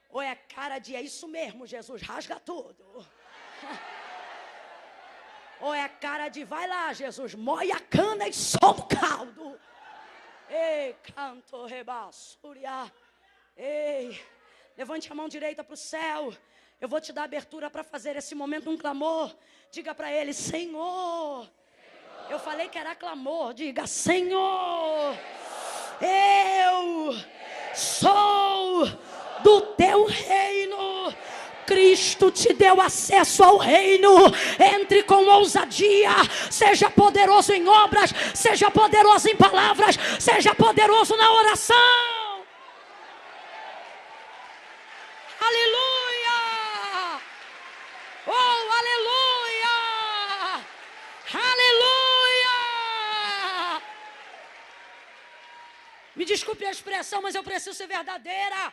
Ou é cara de: é isso mesmo, Jesus, rasga tudo? Ou é cara de: vai lá, Jesus, moe a cana e solta o caldo? Ei, canto rebassúria. Ei, levante a mão direita para o céu. Eu vou te dar abertura para fazer esse momento um clamor. Diga para ele: Senhor. Eu falei que era clamor. Diga: Senhor, eu sou do teu reino. Cristo te deu acesso ao reino. Entre com ousadia. Seja poderoso em obras, seja poderoso em palavras, seja poderoso na oração. Aleluia! Oh, aleluia! Aleluia! Me desculpe a expressão, mas eu preciso ser verdadeira.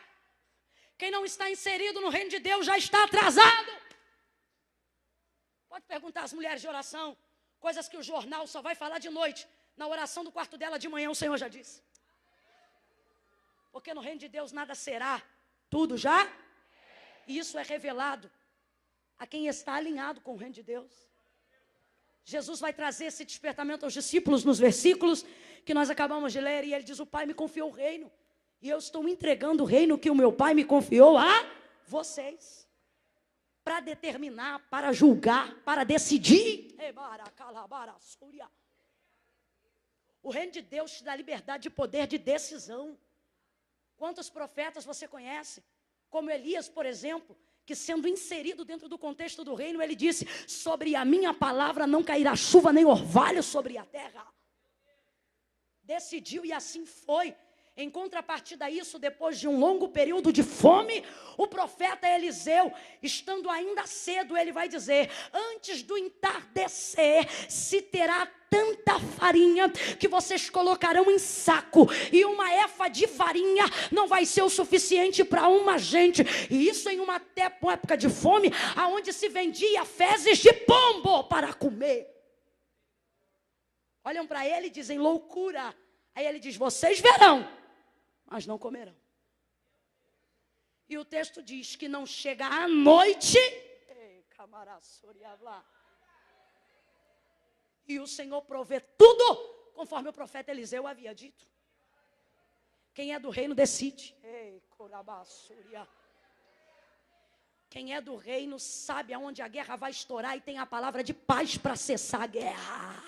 Quem não está inserido no reino de Deus já está atrasado. Pode perguntar às mulheres de oração, coisas que o jornal só vai falar de noite. Na oração do quarto dela de manhã o Senhor já disse. Porque no reino de Deus nada será, tudo já. E isso é revelado a quem está alinhado com o reino de Deus. Jesus vai trazer esse despertamento aos discípulos nos versículos que nós acabamos de ler. E ele diz: o Pai me confiou o reino. E eu estou entregando o reino que o meu Pai me confiou a vocês. Para determinar, para julgar, para decidir. O reino de Deus te dá liberdade de poder de decisão. Quantos profetas você conhece? Como Elias, por exemplo, que sendo inserido dentro do contexto do reino, ele disse: sobre a minha palavra não cairá chuva nem orvalho sobre a terra. Decidiu e assim foi. Em contrapartida a isso, depois de um longo período de fome, o profeta Eliseu, estando ainda cedo, ele vai dizer: antes do entardecer, se terá tanta farinha que vocês colocarão em saco, e uma efa de farinha não vai ser o suficiente para uma gente. E isso em uma época de fome, aonde se vendia fezes de pombo para comer. Olham para ele e dizem: loucura. Aí ele diz: vocês verão, mas não comerão. E o texto diz que não chega à noite, e o Senhor provê tudo, conforme o profeta Eliseu havia dito. Quem é do reino decide. Quem é do reino sabe aonde a guerra vai estourar e tem a palavra de paz para cessar a guerra.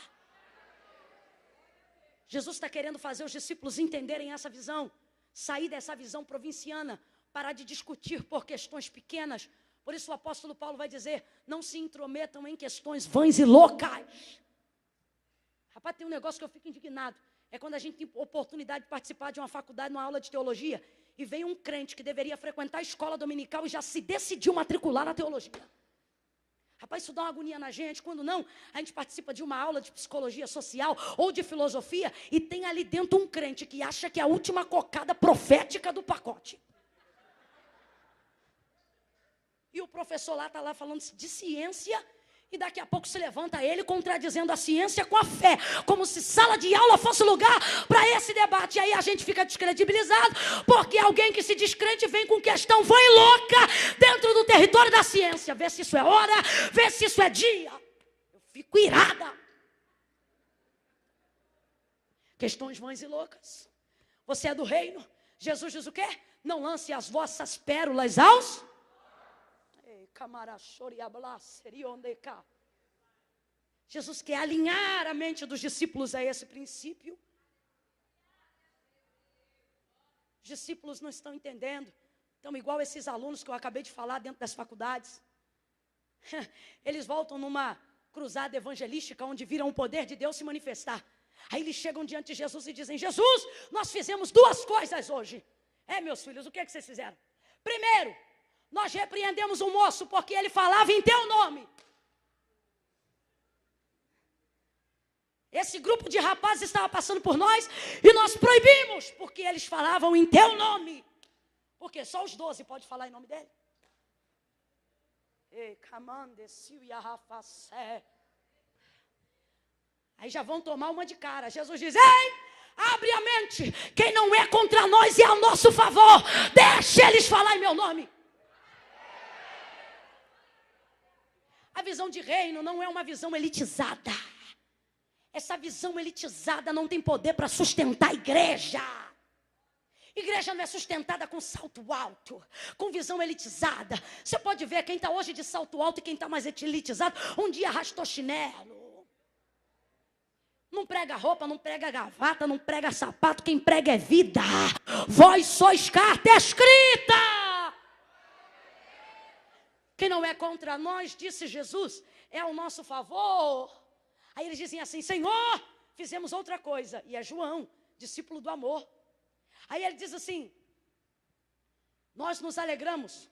Jesus está querendo fazer os discípulos entenderem essa visão, sair dessa visão provinciana, parar de discutir por questões pequenas. Por isso o apóstolo Paulo vai dizer: não se intrometam em questões vãs e locais. Rapaz, tem um negócio que eu fico indignado. É quando a gente tem oportunidade de participar de uma faculdade, numa aula de teologia, e vem um crente que deveria frequentar a escola dominical e já se decidiu matricular na teologia. Rapaz, isso dá uma agonia na gente. Quando não, a gente participa de uma aula de psicologia social ou de filosofia e tem ali dentro um crente que acha que é a última cocada profética do pacote. E o professor lá está lá falando de ciência e daqui a pouco se levanta ele contradizendo a ciência com a fé, como se sala de aula fosse lugar para esse debate. E aí a gente fica descredibilizado, porque alguém que se diz crente vem com questão vã e louca dentro do território da ciência. Vê se isso é hora, vê se isso é dia. Eu fico irada. Questões vãs e loucas. Você é do reino. Jesus diz o quê? Não lance as vossas pérolas aos... Jesus quer alinhar a mente dos discípulos a esse princípio. Os discípulos não estão entendendo. Estão igual esses alunos que eu acabei de falar dentro das faculdades. Eles voltam numa cruzada evangelística onde viram o poder de Deus se manifestar. Aí eles chegam diante de Jesus e dizem: Jesus, nós fizemos 2 coisas hoje. Meus filhos, o que é que vocês fizeram? Primeiro, nós repreendemos um moço porque ele falava em teu nome. Esse grupo de rapazes estava passando por nós e nós proibimos porque eles falavam em teu nome. Porque só os 12 podem falar em nome dele. Aí já vão tomar uma de cara. Jesus diz: ei, abre a mente. Quem não é contra nós é ao nosso favor. Deixa eles falar em meu nome. A visão de reino não é uma visão elitizada. Essa visão elitizada não tem poder para sustentar a igreja. Igreja não é sustentada com salto alto, com visão elitizada. Você pode ver quem está hoje de salto alto e quem está mais elitizado, um dia arrastou chinelo. Não prega roupa, não prega gravata, não prega sapato. Quem prega é vida. Vós sois carta escrita. Quem não é contra nós, disse Jesus, é ao nosso favor. Aí eles dizem assim: Senhor, fizemos outra coisa. E é João, discípulo do amor. Aí ele diz assim: nós nos alegramos,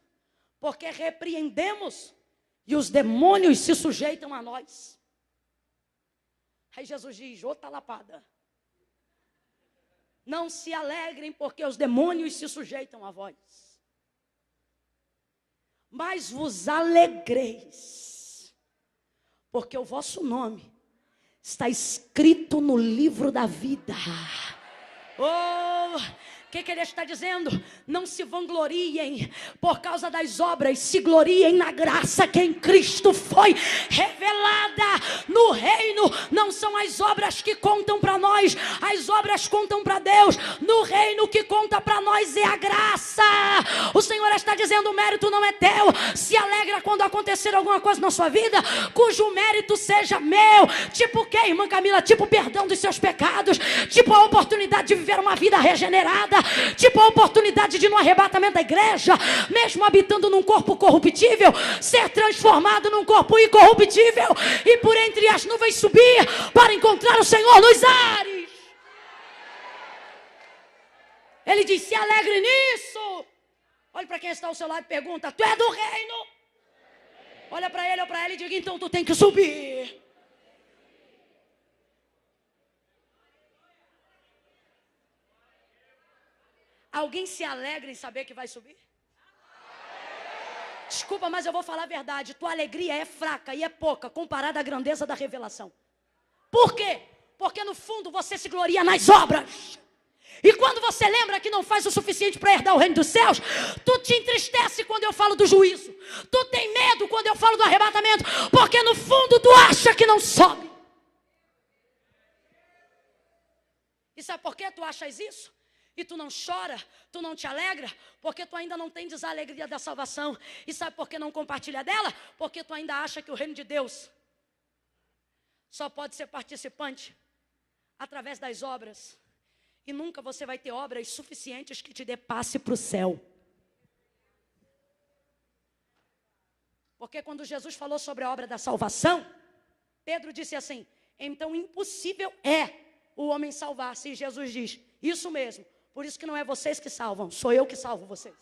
porque repreendemos e os demônios se sujeitam a nós. Aí Jesus diz: ô talapada, não se alegrem porque os demônios se sujeitam a vós. Mas vos alegreis, porque o vosso nome está escrito no livro da vida. O que ele está dizendo? Não se vangloriem por causa das obras, se gloriem na graça que em Cristo foi revelada. No reino não são as obras que contam para nós, as obras contam para Deus. No reino o que conta para nós é a graça. O Senhor está dizendo: o mérito não é teu. Se alegra quando acontecer alguma coisa na sua vida cujo mérito seja meu. Tipo o que, irmã Camila? Tipo o perdão dos seus pecados, tipo a oportunidade de viver uma vida regenerada, tipo a oportunidade de no arrebatamento da igreja, mesmo habitando num corpo corruptível, ser transformado num corpo incorruptível e por entre as nuvens subir para encontrar o Senhor nos ares. Ele diz, se alegre nisso. Olhe para quem está ao seu lado e pergunta, tu é do reino? Olha para ele ou para ela e diga, então tu tem que subir. Alguém se alegra em saber que vai subir? Desculpa, mas eu vou falar a verdade. Tua alegria é fraca e é pouca comparada à grandeza da revelação. Por quê? Porque no fundo você se gloria nas obras. E quando você lembra que não faz o suficiente para herdar o reino dos céus, tu te entristece quando eu falo do juízo. Tu tem medo quando eu falo do arrebatamento, porque no fundo tu acha que não sobe. E sabe por que tu achas isso? E tu não chora, tu não te alegra, porque tu ainda não tem a alegria da salvação. E sabe por que não compartilha dela? Porque tu ainda acha que o reino de Deus só pode ser participante através das obras. E nunca você vai ter obras suficientes que te dê passe para o céu. Porque quando Jesus falou sobre a obra da salvação, Pedro disse assim, então impossível é o homem salvar-se. E Jesus diz, isso mesmo, por isso que não é vocês que salvam, sou eu que salvo vocês.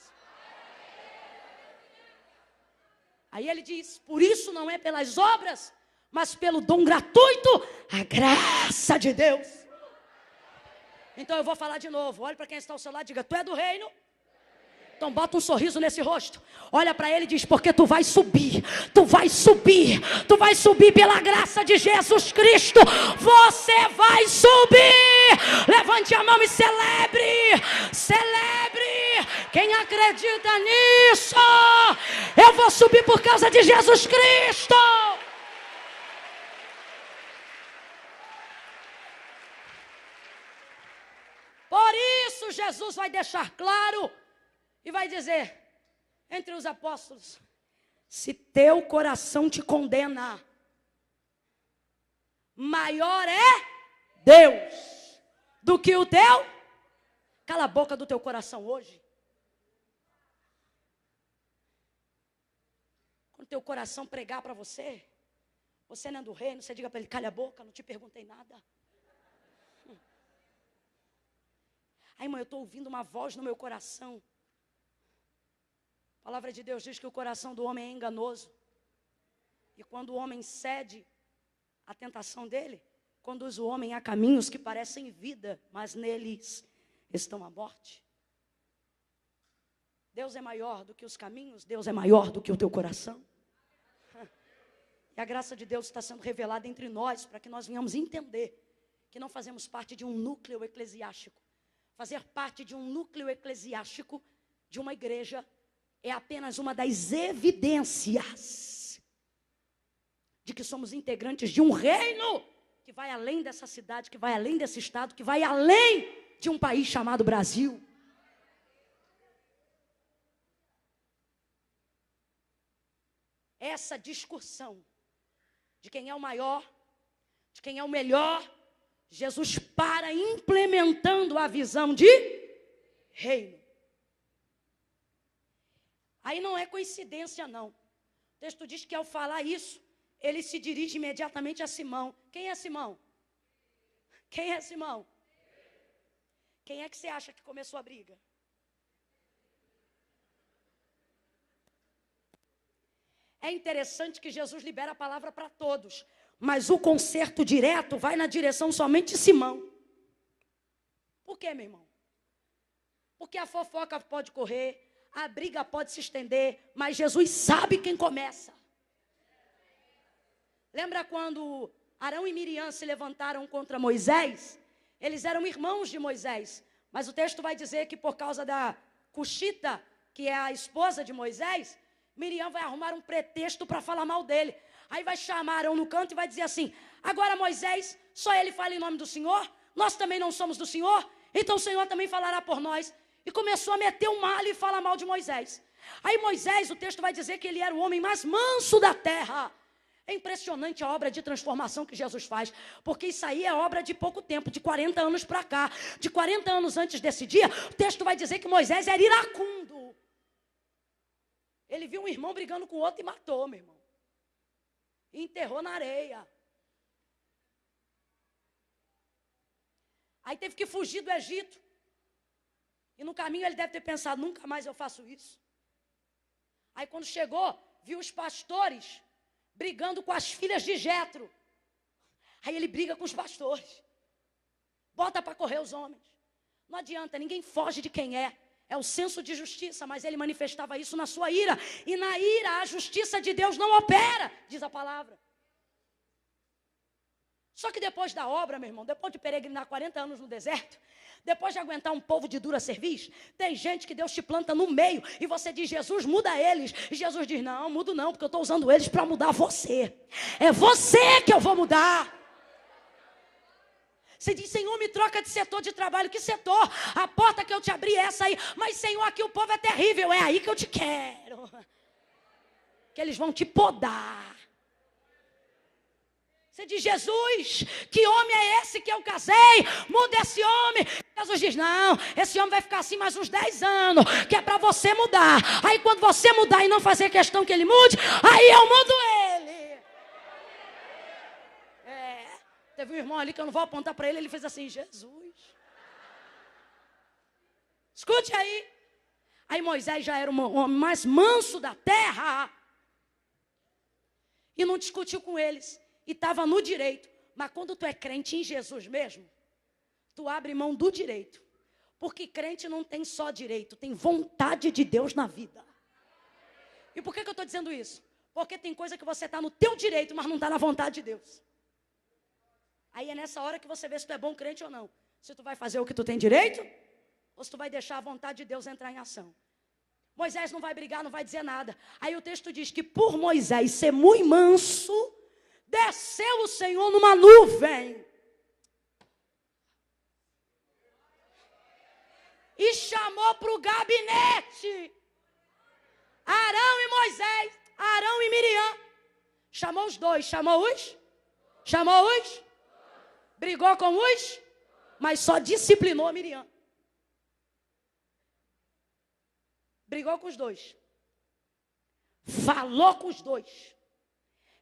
Aí ele diz, por isso não é pelas obras, mas pelo dom gratuito, a graça de Deus. Então eu vou falar de novo. Olha para quem está ao seu lado e diga, tu é do reino? Então bota um sorriso nesse rosto. Olha para ele e diz, porque tu vai subir. Tu vai subir. Tu vai subir pela graça de Jesus Cristo. Você vai subir. Levante a mão e celebre. Celebre. Quem acredita nisso? Eu vou subir por causa de Jesus Cristo. Por isso Jesus vai deixar claro e vai dizer entre os apóstolos, se teu coração te condena, maior é Deus do que o teu. Cala a boca do teu coração hoje. Quando teu coração pregar para você, você não é do reino, você diga para ele, cala a boca, não te perguntei nada. Ai, mãe, eu estou ouvindo uma voz no meu coração. A palavra de Deus diz que o coração do homem é enganoso. E quando o homem cede à tentação dele, conduz o homem a caminhos que parecem vida, mas neles estão a morte. Deus é maior do que os caminhos, Deus é maior do que o teu coração. E a graça de Deus está sendo revelada entre nós, para que nós venhamos entender que não fazemos parte de um núcleo eclesiástico. Fazer parte de um núcleo eclesiástico, de uma igreja, é apenas uma das evidências de que somos integrantes de um reino que vai além dessa cidade, que vai além desse estado, que vai além de um país chamado Brasil. Essa discussão de quem é o maior, de quem é o melhor, Jesus para implementando a visão de reino. Aí não é coincidência não. O texto diz que ao falar isso, ele se dirige imediatamente a Simão. Quem é Simão? Quem é Simão? Quem é que você acha que começou a briga? É interessante que Jesus libera a palavra para todos, mas o conserto direto vai na direção somente de Simão. Por quê, meu irmão? Porque a fofoca pode correr, a briga pode se estender, mas Jesus sabe quem começa. Lembra quando Arão e Miriam se levantaram contra Moisés? Eles eram irmãos de Moisés, mas o texto vai dizer que por causa da Cuxita, que é a esposa de Moisés, Miriam vai arrumar um pretexto para falar mal dele. Aí vai chamar Arão no canto e vai dizer assim, agora Moisés, só ele fala em nome do Senhor, nós também não somos do Senhor, então o Senhor também falará por nós. E começou a meter um malho e falar mal de Moisés. Aí Moisés, o texto vai dizer que ele era o homem mais manso da terra. É impressionante a obra de transformação que Jesus faz, porque isso aí é obra de pouco tempo, de 40 anos para cá. De 40 anos antes desse dia, o texto vai dizer que Moisés era iracundo. Ele viu um irmão brigando com o outro e matou, meu irmão. E enterrou na areia. Aí teve que fugir do Egito. E no caminho ele deve ter pensado, nunca mais eu faço isso. Aí quando chegou, viu os pastores brigando com as filhas de Jetro. Aí ele briga com os pastores. Bota para correr os homens. Não adianta, ninguém foge de quem é. É o senso de justiça, mas ele manifestava isso na sua ira. E na ira a justiça de Deus não opera, diz a palavra. Só que depois da obra, meu irmão, depois de peregrinar 40 anos no deserto, depois de aguentar um povo de dura cerviz, tem gente que Deus te planta no meio e você diz, Jesus, muda eles. E Jesus diz, não, mudo não, porque eu estou usando eles para mudar você. É você que eu vou mudar. Você diz, Senhor, me troca de setor de trabalho. Que setor? A porta que eu te abri é essa aí. Mas, Senhor, aqui o povo é terrível. É aí que eu te quero. Que eles vão te podar. Você diz, Jesus, que homem é esse que eu casei? Muda esse homem. Jesus diz, não, esse homem vai ficar assim mais uns 10 anos, que é para você mudar. Aí quando você mudar e não fazer questão que ele mude, aí eu mudo ele. Teve um irmão ali que eu não vou apontar para ele, ele fez assim, Jesus. Escute aí. Aí Moisés já era o homem mais manso da terra. E não discutiu com eles. E estava no direito. Mas quando tu é crente em Jesus mesmo, tu abre mão do direito. Porque crente não tem só direito, tem vontade de Deus na vida. E por que eu estou dizendo isso? Porque tem coisa que você está no teu direito, mas não está na vontade de Deus. Aí é nessa hora que você vê se tu é bom crente ou não. Se tu vai fazer o que tu tem direito, ou se tu vai deixar a vontade de Deus entrar em ação. Moisés não vai brigar, não vai dizer nada. Aí o texto diz que por Moisés ser muito manso, desceu o Senhor numa nuvem. E chamou para o gabinete Arão e Moisés, Arão e Miriam. Chamou os dois, chamou os? Brigou com os? Mas só disciplinou Miriam. Brigou com os dois. Falou com os dois.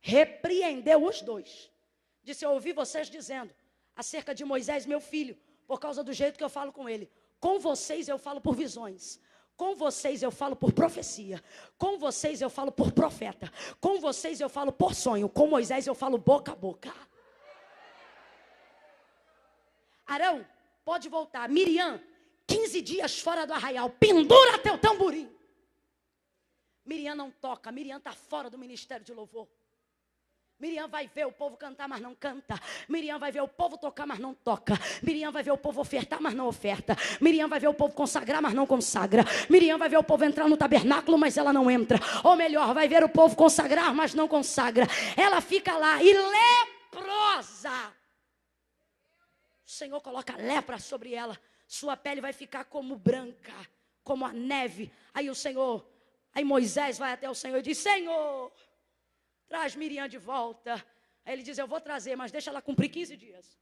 Repreendeu os dois. Disse, eu ouvi vocês dizendo acerca de Moisés, meu filho, por causa do jeito que eu falo com ele. Com vocês eu falo por visões. Com vocês eu falo por profecia. Com vocês eu falo por profeta. Com vocês eu falo por sonho. Com Moisés eu falo boca a boca. Arão, pode voltar. Miriam, 15 dias fora do arraial. Pendura teu tamborim. Miriam não toca. Miriam está fora do ministério de louvor. Miriam vai ver o povo cantar, mas não canta. Miriam vai ver o povo tocar, mas não toca. Miriam vai ver o povo ofertar, mas não oferta. Miriam vai ver o povo consagrar, mas não consagra. Miriam vai ver o povo entrar no tabernáculo, mas ela não entra. Ou melhor, vai ver o povo consagrar, mas não consagra. Ela fica lá e leprosa. O Senhor coloca lepra sobre ela. Sua pele vai ficar como branca, como a neve. Aí Moisés vai até o Senhor e diz, Senhor, traz Miriam de volta. Aí ele diz, eu vou trazer, mas deixa ela cumprir 15 dias.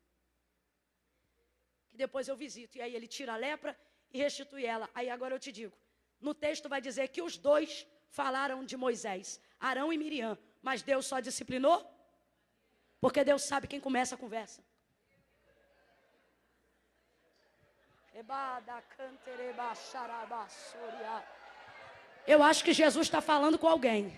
Que depois eu visito. E aí ele tira a lepra e restitui ela. Aí agora eu te digo, no texto vai dizer que os dois falaram de Moisés, Arão e Miriam. Mas Deus só disciplinou? Porque Deus sabe quem começa a conversa. Eu acho que Jesus está falando com alguém.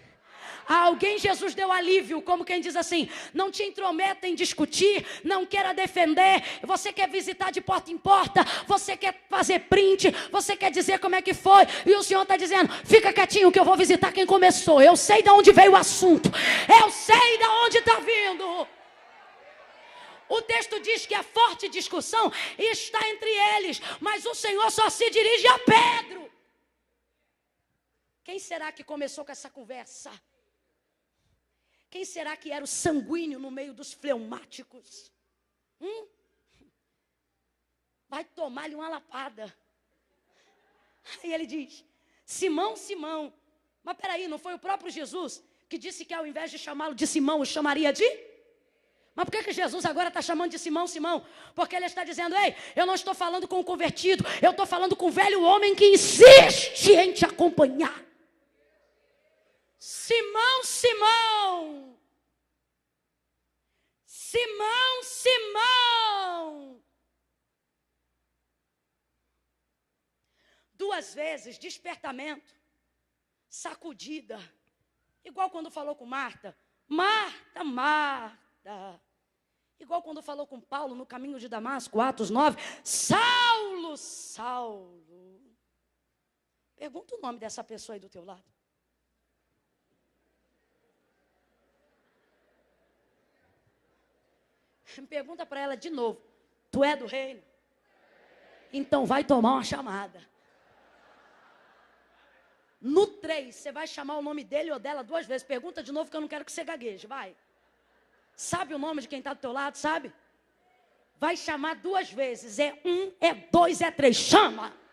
A alguém Jesus deu alívio, como quem diz assim, não te intrometa em discutir, não queira defender, você quer visitar de porta em porta, você quer fazer print, você quer dizer como é que foi, e o Senhor está dizendo, fica quietinho que eu vou visitar quem começou, eu sei de onde veio o assunto, eu sei de onde está vindo. O texto diz que a forte discussão está entre eles, mas o Senhor só se dirige a Pedro. Quem será que começou com essa conversa? Quem será que era o sanguíneo no meio dos fleumáticos? Vai tomar-lhe uma lapada. Aí ele diz, Simão, Simão. Mas peraí, não foi o próprio Jesus que disse que ao invés de chamá-lo de Simão, o chamaria de... Mas por que Jesus agora está chamando de Simão, Simão? Porque ele está dizendo, ei, eu não estou falando com o convertido, eu estou falando com o velho homem que insiste em te acompanhar. Simão, Simão. Simão, Simão. 2 vezes, despertamento, sacudida. Igual quando falou com Marta. Marta, Marta. Igual quando falou com Paulo no caminho de Damasco, Atos 9. Saulo, Saulo. Pergunta o nome dessa pessoa aí do teu lado. Pergunta para ela de novo. Tu é do reino? Então vai tomar uma chamada. No 3, você vai chamar o nome dele ou dela 2 vezes. Pergunta de novo que eu não quero que você gagueje, vai. Sabe o nome de quem está do teu lado, sabe? Vai chamar 2 vezes. É 1, é 2, é 3. Chama!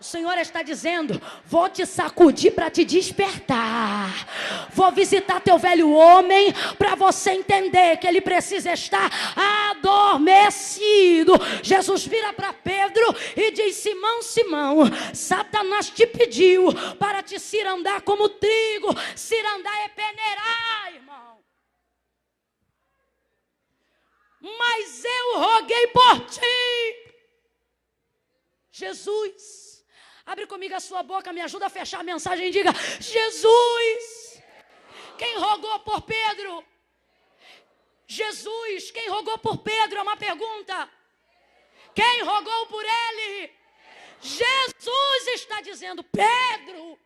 O Senhor está dizendo, vou te sacudir para te despertar. Vou visitar teu velho homem para você entender que ele precisa estar adormecido. Jesus vira para Pedro e diz, Simão, Simão, Satanás te pediu para te cirandar como trigo. Cirandar é peneirar, irmão. Mas eu roguei por ti. Jesus. Abre comigo a sua boca, me ajuda a fechar a mensagem e diga, Jesus, quem rogou por Pedro? Jesus, quem rogou por Pedro? É uma pergunta. Quem rogou por ele? Jesus está dizendo, Pedro,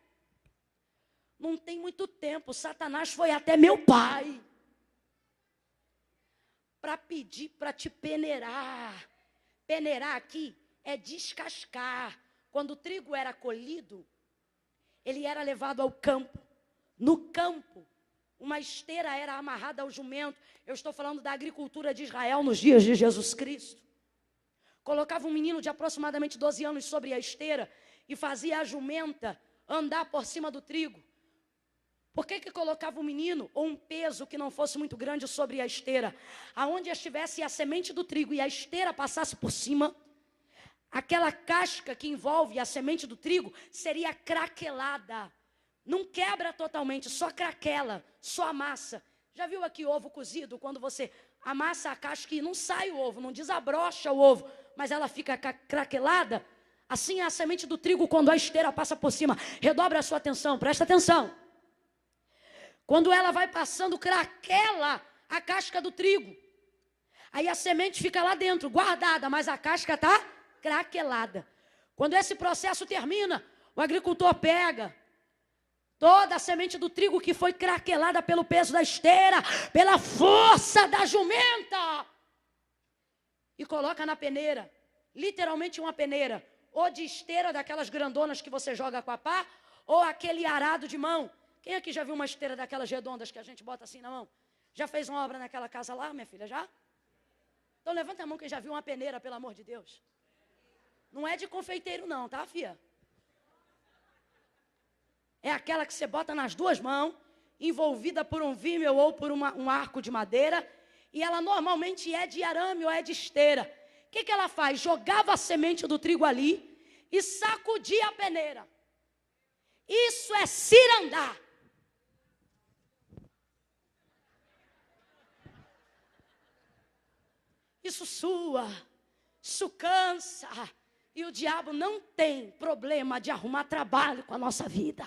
não tem muito tempo, Satanás foi até meu pai para pedir para te peneirar. Peneirar aqui é descascar. Quando o trigo era colhido, ele era levado ao campo. No campo, uma esteira era amarrada ao jumento. Eu estou falando da agricultura de Israel nos dias de Jesus Cristo. Colocava um menino de aproximadamente 12 anos sobre a esteira e fazia a jumenta andar por cima do trigo. Por que colocava um menino ou um peso que não fosse muito grande sobre a esteira? Aonde estivesse a semente do trigo e a esteira passasse por cima, aquela casca que envolve a semente do trigo seria craquelada. Não quebra totalmente, só craquela, só amassa. Já viu aqui ovo cozido? Quando você amassa a casca e não sai o ovo, não desabrocha o ovo, mas ela fica craquelada. Assim é a semente do trigo quando a esteira passa por cima. Redobra a sua atenção, presta atenção. Quando ela vai passando, craquela a casca do trigo. Aí a semente fica lá dentro, guardada, mas a casca está craquelada. Quando esse processo termina, o agricultor pega toda a semente do trigo que foi craquelada pelo peso da esteira, pela força da jumenta, e coloca na peneira, literalmente uma peneira, ou de esteira daquelas grandonas que você joga com a pá, ou aquele arado de mão. Quem aqui já viu uma esteira daquelas redondas que a gente bota assim na mão? Já fez uma obra naquela casa lá, minha filha, já? Então levanta a mão quem já viu uma peneira, pelo amor de Deus. Não é de confeiteiro não, tá, filha? É aquela que você bota nas 2 mãos, envolvida por um vímel ou por um arco de madeira, e ela normalmente é de arame ou é de esteira. O que ela faz? Jogava a semente do trigo ali e sacudia a peneira. Isso é cirandar. Isso sua, isso cansa. E o diabo não tem problema de arrumar trabalho com a nossa vida.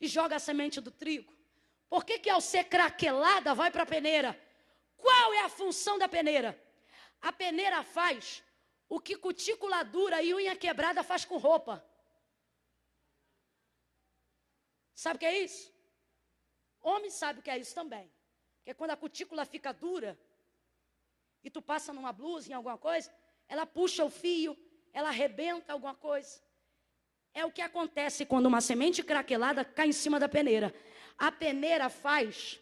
E joga a semente do trigo. Por que ao ser craquelada vai para a peneira? Qual é a função da peneira? A peneira faz o que cutícula dura e unha quebrada faz com roupa. Sabe o que é isso? Homem sabe o que é isso também. Porque quando a cutícula fica dura, e tu passa numa blusa, em alguma coisa, ela puxa o fio, ela arrebenta alguma coisa. É o que acontece quando uma semente craquelada cai em cima da peneira. A peneira faz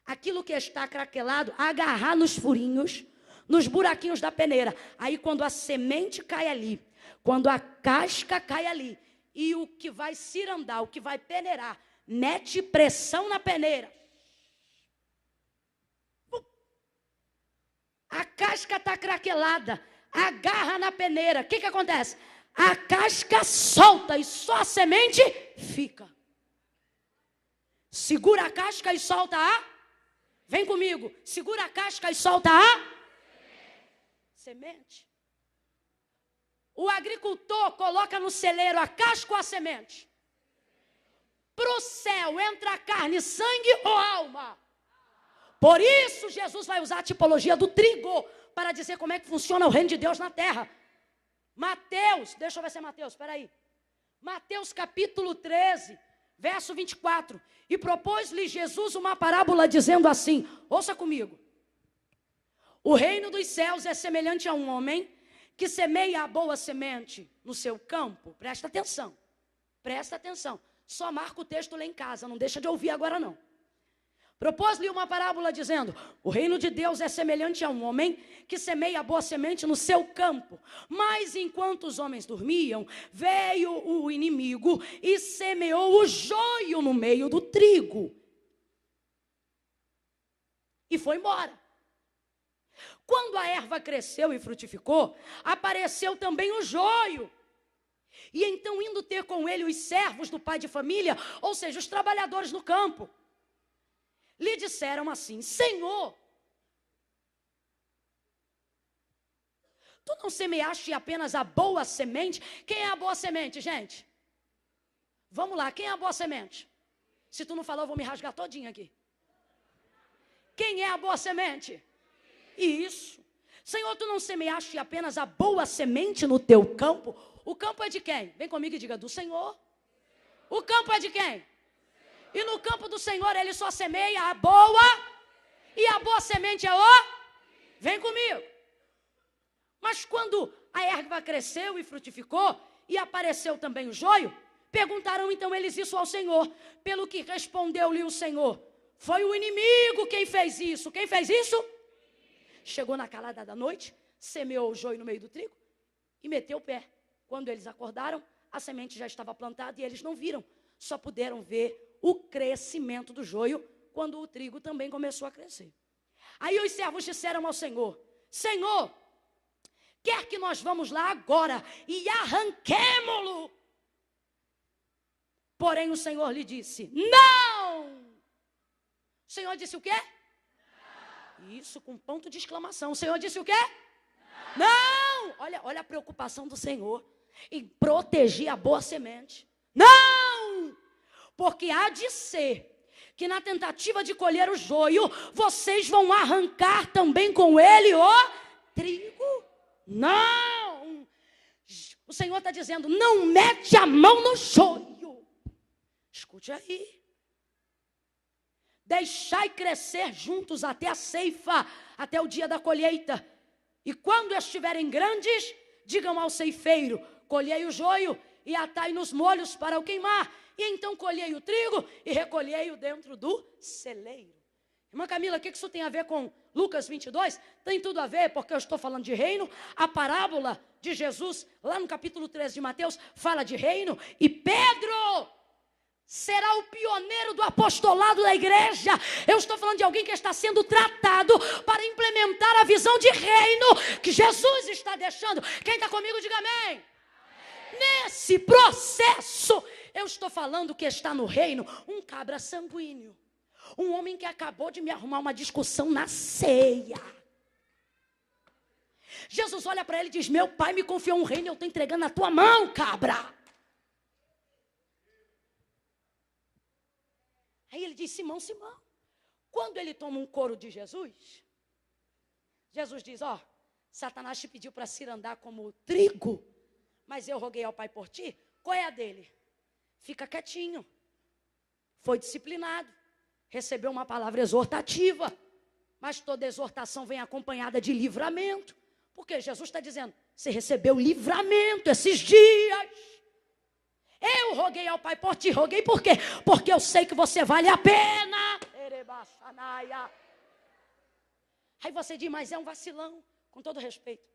aquilo que está craquelado agarrar nos furinhos, nos buraquinhos da peneira. Aí quando a semente cai ali, quando a casca cai ali, e o que vai cirandar, o que vai peneirar, mete pressão na peneira. A casca está craquelada, agarra na peneira. O que acontece? A casca solta e só a semente fica. Segura a casca e solta a... Vem comigo. Segura a casca e solta a... semente. O agricultor coloca no celeiro a casca ou a semente? Para o céu entra carne, sangue ou alma? Por isso Jesus vai usar a tipologia do trigo para dizer como é que funciona o reino de Deus na terra. Mateus, deixa eu ver se é Mateus, espera aí. Mateus capítulo 13, verso 24. E propôs-lhe Jesus uma parábola dizendo assim, ouça comigo. O reino dos céus é semelhante a um homem que semeia a boa semente no seu campo. Presta atenção, presta atenção. Só marca o texto lá em casa, não deixa de ouvir agora não. Propôs-lhe uma parábola dizendo, o reino de Deus é semelhante a um homem que semeia a boa semente no seu campo. Mas enquanto os homens dormiam, veio o inimigo e semeou o joio no meio do trigo. E foi embora. Quando a erva cresceu e frutificou, apareceu também o joio. E então indo ter com ele os servos do pai de família, ou seja, os trabalhadores no campo, lhe disseram assim, Senhor, tu não semeaste apenas a boa semente? Quem é a boa semente, gente? Vamos lá, quem é a boa semente? Se tu não falou, eu vou me rasgar todinho aqui. Quem é a boa semente? Isso. Senhor, tu não semeaste apenas a boa semente no teu campo? O campo é de quem? Vem comigo e diga, do Senhor. O campo é de quem? E no campo do Senhor ele só semeia a boa, e a boa semente é o? Vem comigo. Mas quando a erva cresceu e frutificou, e apareceu também o joio, perguntaram então eles isso ao Senhor. Pelo que respondeu-lhe o Senhor, foi o inimigo quem fez isso. Quem fez isso? Chegou na calada da noite, semeou o joio no meio do trigo e meteu o pé. Quando eles acordaram, a semente já estava plantada e eles não viram. Só puderam ver o crescimento do joio quando o trigo também começou a crescer. Aí os servos disseram ao Senhor, Senhor, quer que nós vamos lá agora e arranquemo-lo? Porém o Senhor lhe disse, não! O Senhor disse o quê? Não. Isso com ponto de exclamação. O Senhor disse o quê? Não! Não! Olha a preocupação do Senhor em proteger a boa semente. Não! Porque há de ser que na tentativa de colher o joio, vocês vão arrancar também com ele o trigo. Não! O Senhor está dizendo, não mete a mão no joio. Escute aí. Deixai crescer juntos até a ceifa, até o dia da colheita. E quando estiverem grandes, digam ao ceifeiro, colhei o joio e atai nos molhos para o queimar. E então colhei o trigo e recolhei-o dentro do celeiro. Irmã Camila, o que isso tem a ver com Lucas 22? Tem tudo a ver, porque eu estou falando de reino. A parábola de Jesus, lá no capítulo 13 de Mateus, fala de reino. E Pedro será o pioneiro do apostolado da igreja. Eu estou falando de alguém que está sendo tratado para implementar a visão de reino que Jesus está deixando. Quem está comigo, diga amém. Nesse processo, eu estou falando que está no reino um cabra sanguíneo. Um homem que acabou de me arrumar uma discussão na ceia. Jesus olha para ele e diz, meu pai me confiou um reino e eu estou entregando na tua mão, cabra. Aí ele diz, Simão, Simão. Quando ele toma um couro de Jesus, Jesus diz, ó, Satanás te pediu para se andar como trigo, mas eu roguei ao Pai por ti. Qual é a dele? Fica quietinho. Foi disciplinado. Recebeu uma palavra exortativa. Mas toda exortação vem acompanhada de livramento. Porque Jesus está dizendo, você recebeu livramento esses dias. Eu roguei ao Pai por ti. Roguei por quê? Porque eu sei que você vale a pena. Aí você diz, mas é um vacilão. Com todo respeito.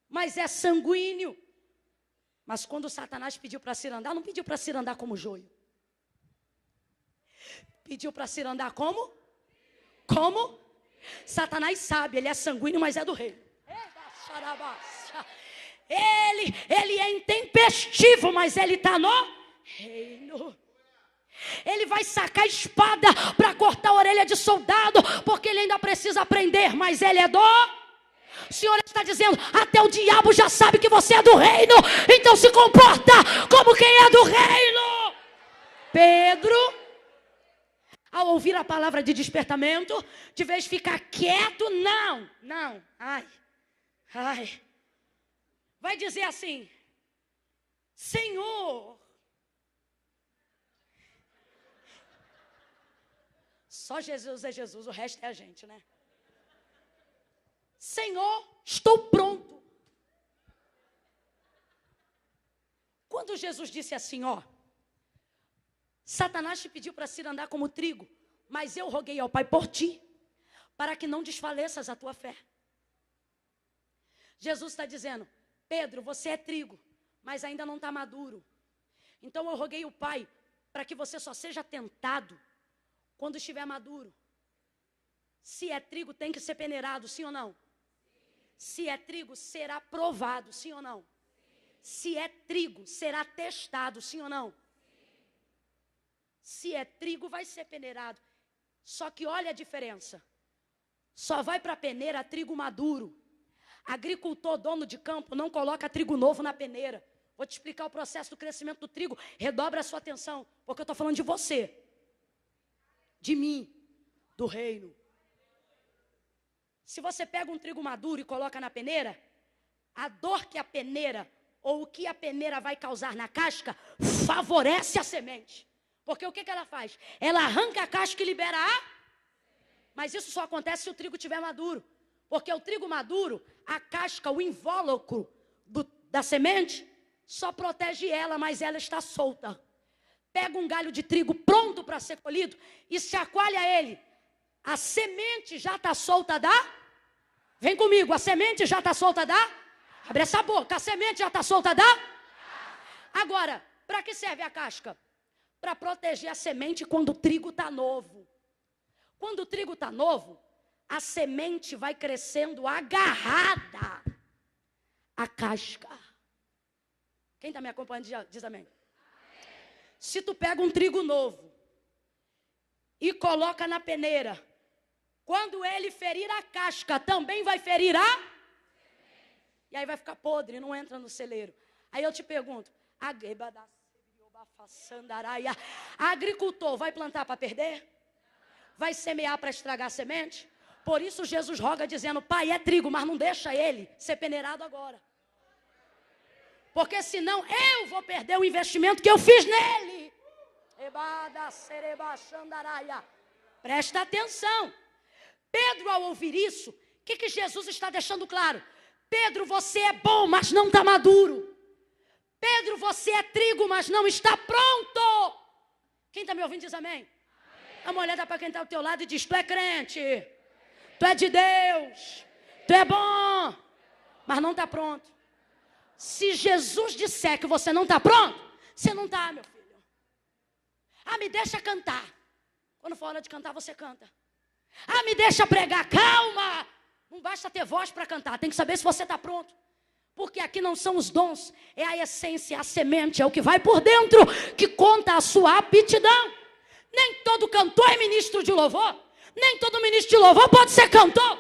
Mas é sanguíneo. Mas quando Satanás pediu para se andar, não pediu para se andar como joio. Pediu para se andar como? Como? Satanás sabe, ele é sanguíneo, mas é do reino. Ele é intempestivo, mas ele está no reino. Ele vai sacar a espada para cortar a orelha de soldado, porque ele ainda precisa aprender, mas ele é do... O Senhor está dizendo, até o diabo já sabe que você é do reino, então se comporta como quem é do reino. Pedro, ao ouvir a palavra de despertamento, de vez de ficar quieto, não, ai, vai dizer assim, Senhor, só Jesus é Jesus, o resto é a gente, né? Senhor, estou pronto. Quando Jesus disse assim, Satanás te pediu para se andar como trigo, mas eu roguei ao Pai por ti, para que não desfaleças a tua fé. Jesus está dizendo, Pedro, você é trigo, mas ainda não está maduro. Então eu roguei ao Pai, para que você só seja tentado quando estiver maduro. Se é trigo, tem que ser peneirado, sim ou não? Se é trigo, será provado, sim ou não? Se é trigo, será testado, sim ou não? Se é trigo, vai ser peneirado. Só que olha a diferença. Só vai para a peneira trigo maduro. Agricultor, dono de campo, não coloca trigo novo na peneira. Vou te explicar o processo do crescimento do trigo. Redobra a sua atenção, porque eu estou falando de você. De mim, do reino. Se você pega um trigo maduro e coloca na peneira, a dor que a peneira, ou o que a peneira vai causar na casca, favorece a semente. Porque o que ela faz? Ela arranca a casca e libera Mas isso só acontece se o trigo estiver maduro. Porque o trigo maduro, a casca, o invólucro da semente, só protege ela, mas ela está solta. Pega um galho de trigo pronto para ser colhido e chacoalha ele. A semente já está solta Vem comigo, a semente já está solta Abre essa boca, a semente já está solta Agora, para que serve a casca? Para proteger a semente quando o trigo está novo. Quando o trigo está novo, a semente vai crescendo agarrada à casca. Quem está me acompanhando diz amém. Se tu pega um trigo novo e coloca na peneira, quando ele ferir a casca, também vai ferir E aí vai ficar podre, não entra no celeiro. Aí eu te pergunto, agricultor vai plantar para perder? Vai semear para estragar a semente? Por isso Jesus roga dizendo, Pai, é trigo, mas não deixa ele ser peneirado agora. Porque senão eu vou perder o investimento que eu fiz nele. Presta atenção. Pedro, ao ouvir isso, o que Jesus está deixando claro? Pedro, você é bom, mas não está maduro. Pedro, você é trigo, mas não está pronto. Quem está me ouvindo diz amém. Dá uma olhada para quem está ao teu lado e diz, tu é crente, tu é de Deus, tu é bom, mas não está pronto. Se Jesus disser que você não está pronto, você não está, meu filho. Me deixa cantar. Quando for hora de cantar, você canta. Me deixa pregar, calma. Não basta ter voz para cantar, tem que saber se você está pronto. Porque aqui não são os dons, é a essência, a semente, é o que vai por dentro, que conta a sua aptidão. Nem todo cantor é ministro de louvor. Nem todo ministro de louvor pode ser cantor.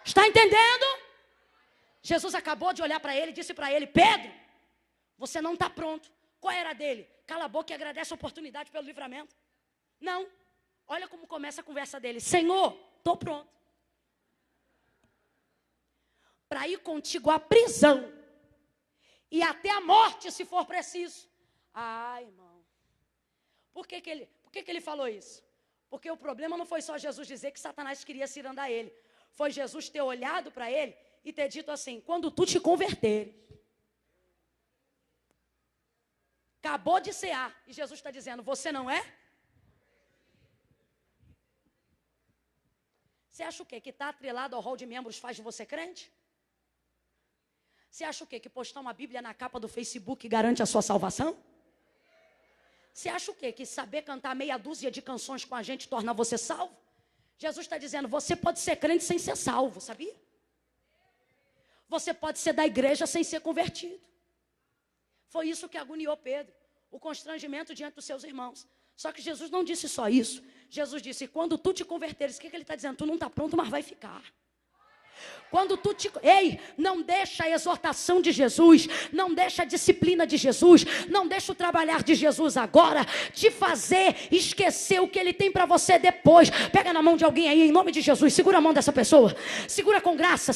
Está entendendo? Jesus acabou de olhar para ele e disse para ele, Pedro, você não está pronto. Qual era dele? Cala a boca e agradece a oportunidade pelo livramento. Não. Olha como começa a conversa dele. Senhor, estou pronto. Para ir contigo à prisão. E até a morte, se for preciso. Irmão. Por que ele falou isso? Porque o problema não foi só Jesus dizer que Satanás queria cirandar a ele. Foi Jesus ter olhado para ele e ter dito assim, quando tu te converteres. Acabou de cear. E Jesus está dizendo, você não é? Você acha o quê? Que estar atrelado ao rol de membros faz de você crente? Você acha o quê? Que postar uma Bíblia na capa do Facebook garante a sua salvação? Você acha o quê? Que saber cantar meia dúzia de canções com a gente torna você salvo? Jesus está dizendo, você pode ser crente sem ser salvo, sabia? Você pode ser da igreja sem ser convertido. Foi isso que agoniou Pedro, o constrangimento diante dos seus irmãos. Só que Jesus não disse só isso. Jesus disse, quando tu te converteres, o que ele está dizendo? Tu não está pronto, mas vai ficar. Ei, não deixa a exortação de Jesus, não deixa a disciplina de Jesus, não deixa o trabalhar de Jesus agora te fazer esquecer o que Ele tem para você depois. Pega na mão de alguém aí, em nome de Jesus, segura a mão dessa pessoa, segura com graça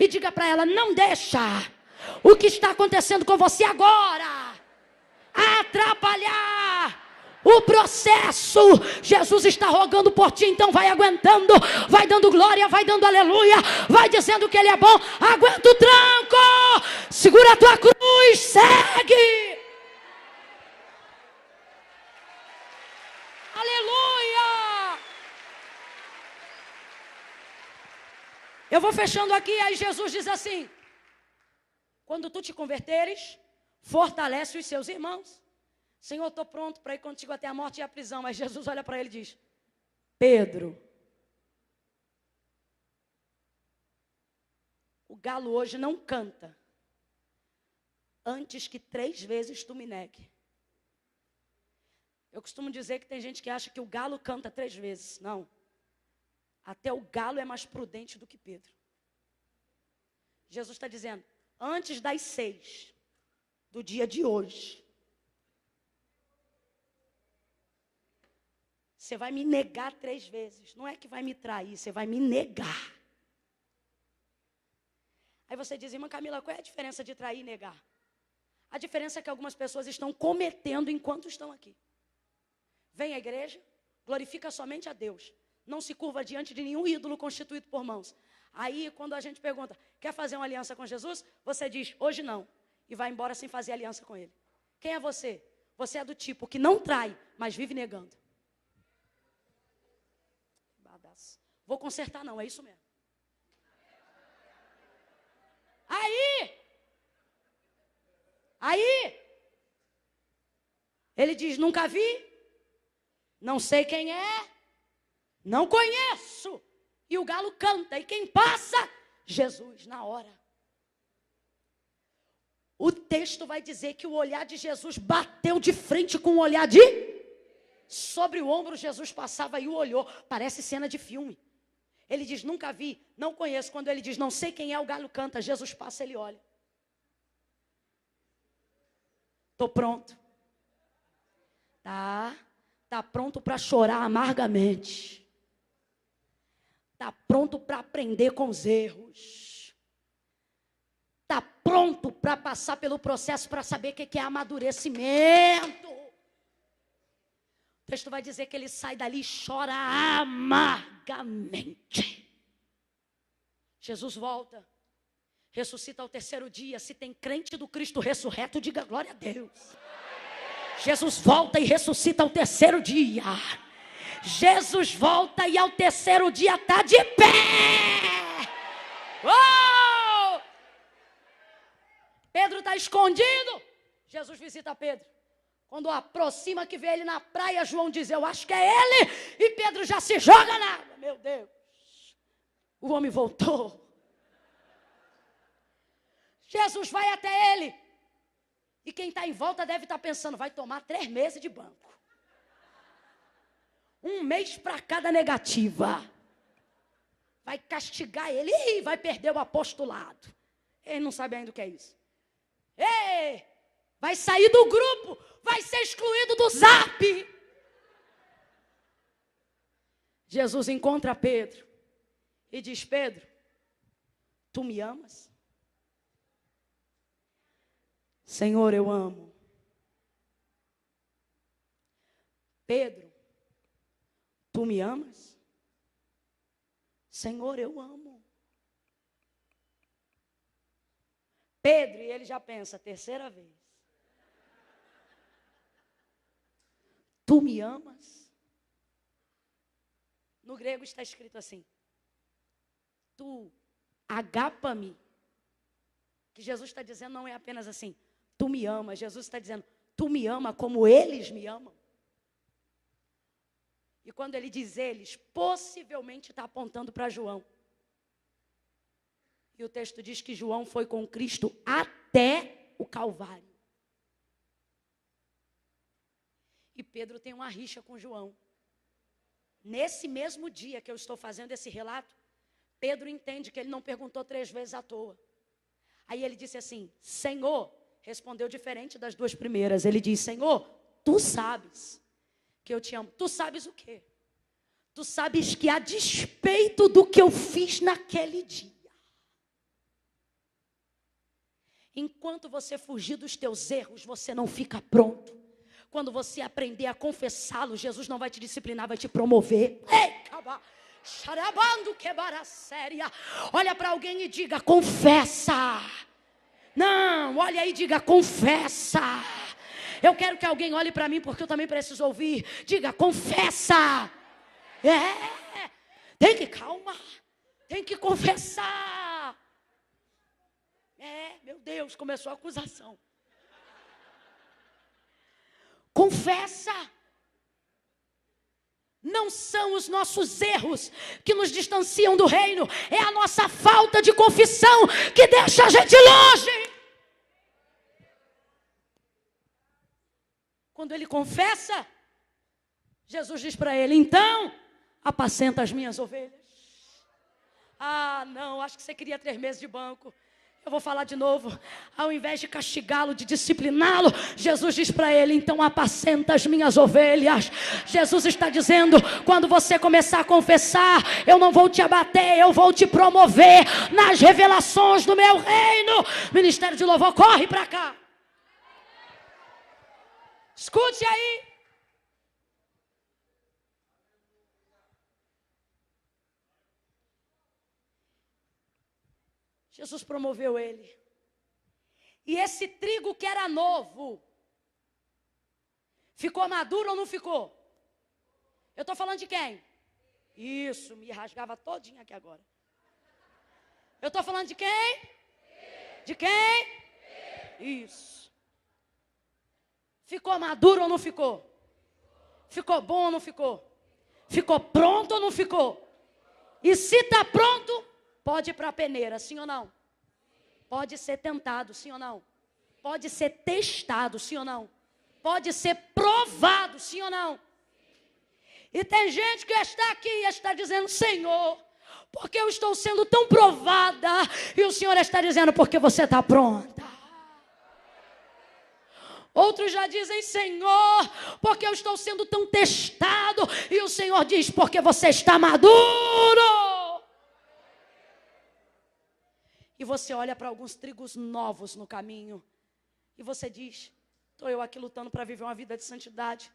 e diga para ela: não deixa o que está acontecendo com você agora atrapalhar o processo. Jesus está rogando por ti, então vai aguentando, vai dando glória, vai dando aleluia, vai dizendo que Ele é bom. Aguenta o tranco, segura a tua cruz, segue. Aleluia. Eu vou fechando aqui, aí Jesus diz assim: quando tu te converteres, fortalece os seus irmãos. Senhor, estou pronto para ir contigo até a morte e a prisão. Mas Jesus olha para ele e diz: Pedro, o galo hoje não canta antes que 3 vezes tu me negue. Eu costumo dizer que tem gente que acha que o galo canta 3 vezes. Não. Até o galo é mais prudente do que Pedro. Jesus está dizendo: antes das 6 do dia de hoje, você vai me negar 3 vezes. Não é que vai me trair, você vai me negar. Aí você diz: irmã Camila, qual é a diferença de trair e negar? A diferença é que algumas pessoas estão cometendo enquanto estão aqui. Vem à igreja, glorifica somente a Deus, não se curva diante de nenhum ídolo constituído por mãos. Aí quando a gente pergunta: quer fazer uma aliança com Jesus? Você diz: hoje não. E vai embora sem fazer aliança com Ele. Quem é você? Você é do tipo que não trai, mas vive negando. Vou consertar não, é isso mesmo. Aí, ele diz: nunca vi, não sei quem é, não conheço. E o galo canta, e quem passa? Jesus, na hora. O texto vai dizer que o olhar de Jesus bateu de frente com o olhar de... Sobre o ombro Jesus passava e o olhou. Parece cena de filme. Ele diz: nunca vi, não conheço. Quando ele diz: não sei quem é, o galo canta. Jesus passa, ele olha. Estou pronto. Tá pronto para chorar amargamente. Tá pronto para aprender com os erros. Tá pronto para passar pelo processo para saber o que é amadurecimento. O texto vai dizer que ele sai dali e chora amargamente. Jesus volta, ressuscita ao 3º dia. Se tem crente do Cristo ressurreto, diga glória a Deus. Jesus volta e ressuscita ao 3º dia. Jesus volta e ao 3º dia está de pé. Oh! Pedro está escondido. Jesus visita Pedro. Quando aproxima, que vê ele na praia, João diz: eu acho que é ele. E Pedro já se joga na água. Meu Deus, o homem voltou. Jesus vai até ele. E quem está em volta deve estar pensando: vai tomar 3 meses de banco. 1 mês para cada negativa. Vai castigar ele. Ih, vai perder o apostolado. Ele não sabe ainda o que é isso. Ei, vai sair do grupo. Vai ser excluído do Zap. Jesus encontra Pedro e diz: Pedro, tu me amas? Senhor, eu amo. Pedro, tu me amas? Senhor, eu amo. Pedro, e ele já pensa: 3ª vez. Tu me amas? No grego está escrito assim: tu agapa-me. Que Jesus está dizendo não é apenas assim: tu me amas. Jesus está dizendo: tu me ama como eles me amam. E quando ele diz eles, possivelmente está apontando para João. E o texto diz que João foi com Cristo até o Calvário. E Pedro tem uma rixa com João. Nesse mesmo dia que eu estou fazendo esse relato, Pedro entende que ele não perguntou 3 vezes à toa. Aí ele disse assim: Senhor, respondeu diferente das 2 primeiras. Ele diz: Senhor, tu sabes que eu te amo. Tu sabes o quê? Tu sabes que a despeito do que eu fiz naquele dia, enquanto você fugir dos teus erros, você não fica pronto. Quando você aprender a confessá-lo, Jesus não vai te disciplinar, vai te promover. Olha para alguém e diga: confessa. Não, olha aí e diga: confessa. Eu quero que alguém olhe para mim, porque eu também preciso ouvir. Diga: confessa. Tem que calma, tem que confessar. Meu Deus, começou a acusação. Confessa. Não são os nossos erros que nos distanciam do reino, é a nossa falta de confissão que deixa a gente longe. Quando ele confessa, Jesus diz para ele: então, apacenta as minhas ovelhas. Não, acho que você queria 3 meses de banco. Eu vou falar de novo. Ao invés de castigá-lo, de discipliná-lo, Jesus diz para ele: então apacenta as minhas ovelhas. Jesus está dizendo: quando você começar a confessar, eu não vou te abater, eu vou te promover nas revelações do meu reino. Ministério de Louvor, corre para cá. Escute aí. Jesus promoveu ele. E esse trigo que era novo, ficou maduro ou não ficou? Eu estou falando de quem? Isso, me rasgava todinha aqui agora. Eu estou falando de quem? De quem? Isso. Ficou maduro ou não ficou? Ficou bom ou não ficou? Ficou pronto ou não ficou? E se está pronto, pode ir para a peneira, sim ou não? Pode ser tentado, sim ou não? Pode ser testado, sim ou não? Pode ser provado, sim ou não? E tem gente que está aqui e está dizendo: Senhor, porque eu estou sendo tão provada? E o Senhor está dizendo: porque você está pronta. Outros já dizem: Senhor, porque eu estou sendo tão testado? E o Senhor diz: porque você está maduro. E você olha para alguns trigos novos no caminho e você diz: estou eu aqui lutando para viver uma vida de santidade.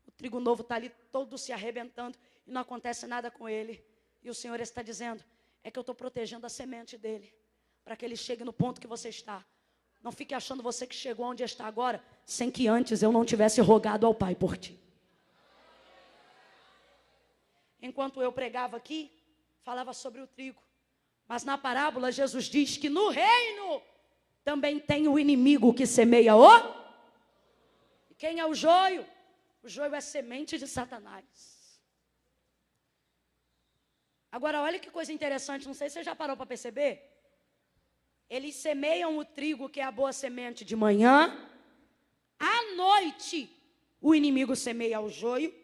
O trigo novo está ali todo se arrebentando e não acontece nada com ele. E o Senhor está dizendo: é que eu estou protegendo a semente dele, para que ele chegue no ponto que você está. Não fique achando você que chegou onde está agora, sem que antes eu não tivesse rogado ao Pai por ti. Enquanto eu pregava aqui, falava sobre o trigo. Mas na parábola Jesus diz que no reino também tem o inimigo que semeia o... E quem é o joio? O joio é semente de Satanás. Agora olha que coisa interessante, não sei se você já parou para perceber. Eles semeiam o trigo, que é a boa semente, de manhã. À noite o inimigo semeia o joio.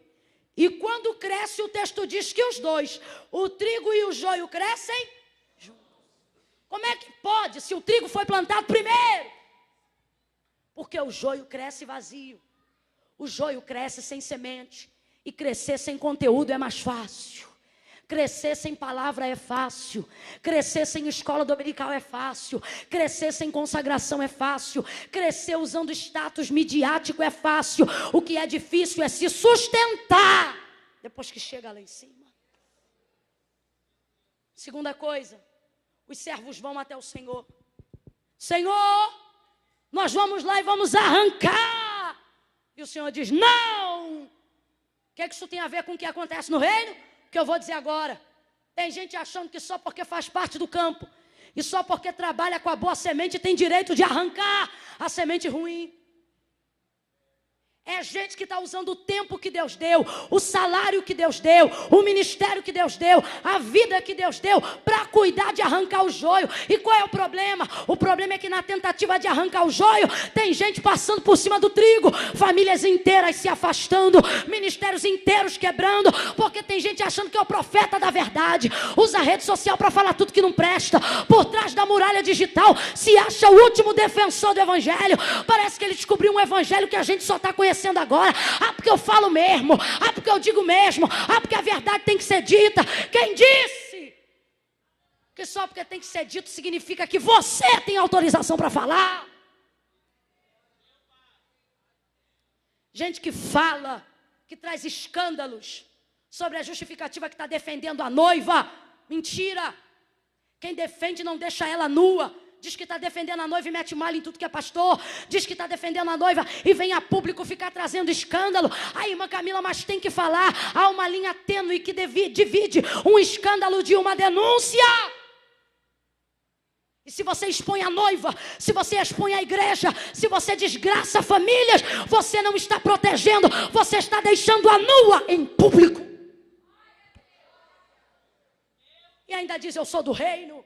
E quando cresce, o texto diz que os dois, o trigo e o joio, crescem juntos. Como é que pode, se o trigo foi plantado primeiro? Porque o joio cresce vazio. O joio cresce sem semente. E crescer sem conteúdo é mais fácil. Crescer sem palavra é fácil. Crescer sem escola dominical é fácil. Crescer sem consagração é fácil. Crescer usando status midiático é fácil. O que é difícil é se sustentar depois que chega lá em cima. Segunda coisa, os servos vão até o Senhor. Senhor, nós vamos lá e vamos arrancar. E o Senhor diz: não. O que é que isso tem a ver com o que acontece no reino? Que eu vou dizer agora. Tem gente achando que só porque faz parte do campo e só porque trabalha com a boa semente tem direito de arrancar a semente ruim. É gente que está usando o tempo que Deus deu, o salário que Deus deu, o ministério que Deus deu, a vida que Deus deu, para cuidar de arrancar o joio. E qual é o problema? O problema é que na tentativa de arrancar o joio, tem gente passando por cima do trigo, famílias inteiras se afastando, ministérios inteiros quebrando, porque tem gente achando que é o profeta da verdade, usa a rede social para falar tudo que não presta, por trás da muralha digital, se acha o último defensor do evangelho. Parece que ele descobriu um evangelho que a gente só está conhecendo agora. Porque eu falo mesmo, porque eu digo mesmo, porque a verdade tem que ser dita. Quem disse que só porque tem que ser dito significa que você tem autorização para falar? Gente que fala, que traz escândalos sobre a justificativa que está defendendo a noiva. Mentira. Quem defende não deixa ela nua. Diz que está defendendo a noiva e mete malha em tudo que é pastor. Diz que está defendendo a noiva e vem a público ficar trazendo escândalo. Aí, irmã Camila, mas tem que falar. Há uma linha tênue que divide um escândalo de uma denúncia. E se você expõe a noiva, se você expõe a igreja, se você desgraça famílias, você não está protegendo, você está deixando a nua em público. E ainda diz, eu sou do reino.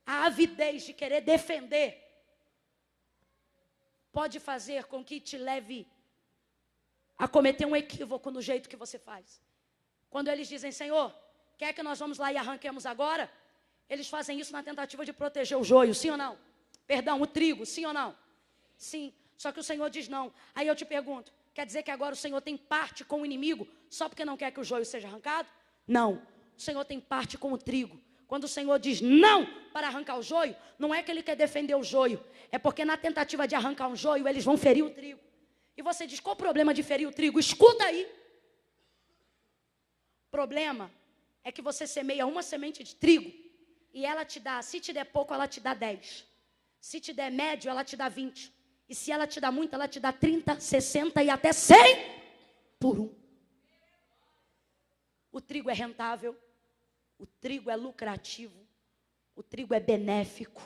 A avidez de querer defender pode fazer com que te leve a cometer um equívoco no jeito que você faz. Quando eles dizem, Senhor, quer que nós vamos lá e arranquemos agora? Eles fazem isso na tentativa de proteger o joio, sim ou não? Perdão, o trigo, sim ou não? Sim, só que o Senhor diz não. Aí eu te pergunto, quer dizer que agora o Senhor tem parte com o inimigo só porque não quer que o joio seja arrancado? Não, o Senhor tem parte com o trigo. Quando o Senhor diz não para arrancar o joio, não é que Ele quer defender o joio. É porque na tentativa de arrancar um joio, eles vão ferir o trigo. E você diz, qual o problema de ferir o trigo? Escuta aí. O problema é que você semeia uma semente de trigo e ela te dá, se te der pouco, ela te dá 10. Se te der médio, ela te dá 20. E se ela te dá muito, ela te dá 30, 60 e até 100 por um. O trigo é rentável. O trigo é lucrativo, o trigo é benéfico,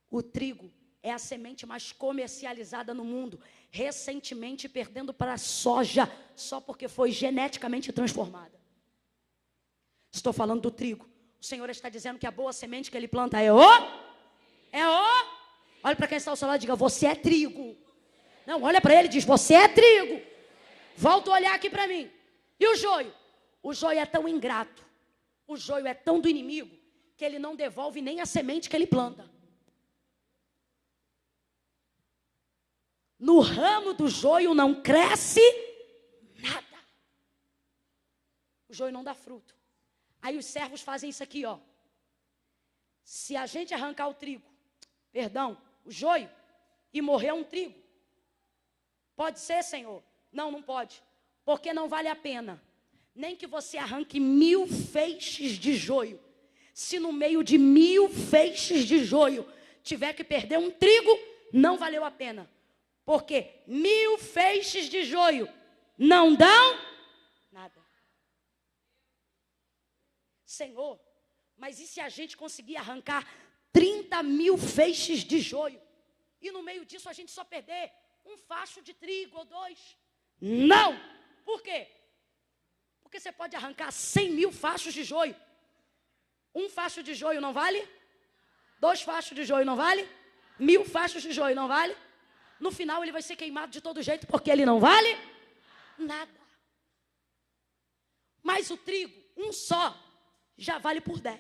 o trigo é a semente mais comercializada no mundo, recentemente perdendo para a soja, só porque foi geneticamente transformada. Estou falando do trigo. O Senhor está dizendo que a boa semente que Ele planta é o... Olha para quem está ao seu lado e diga, você é trigo. Não, olha para ele e diz, você é trigo. Volta a olhar aqui para mim. E o joio? O joio é tão ingrato. O joio é tão do inimigo que ele não devolve nem a semente que ele planta. No ramo do joio não cresce nada. O joio não dá fruto. Aí os servos fazem isso aqui, ó. Se a gente arrancar o trigo, o joio, e morrer um trigo, pode ser, Senhor? Não, não pode. Porque não vale a pena. Nem que você arranque 1000 feixes de joio. Se no meio de 1000 feixes de joio tiver que perder um trigo, não valeu a pena. Porque 1000 feixes de joio não dão nada. Senhor, mas e se a gente conseguir arrancar 30.000 feixes de joio? E no meio disso a gente só perder um facho de trigo ou 2? Não! Por quê? Porque você pode arrancar 100.000 fachos de joio. Um facho de joio não vale? 2 fachos de joio não vale? 1000 fachos de joio não vale? No final ele vai ser queimado de todo jeito, porque ele não vale nada. Mas o trigo, um só, já vale por 10.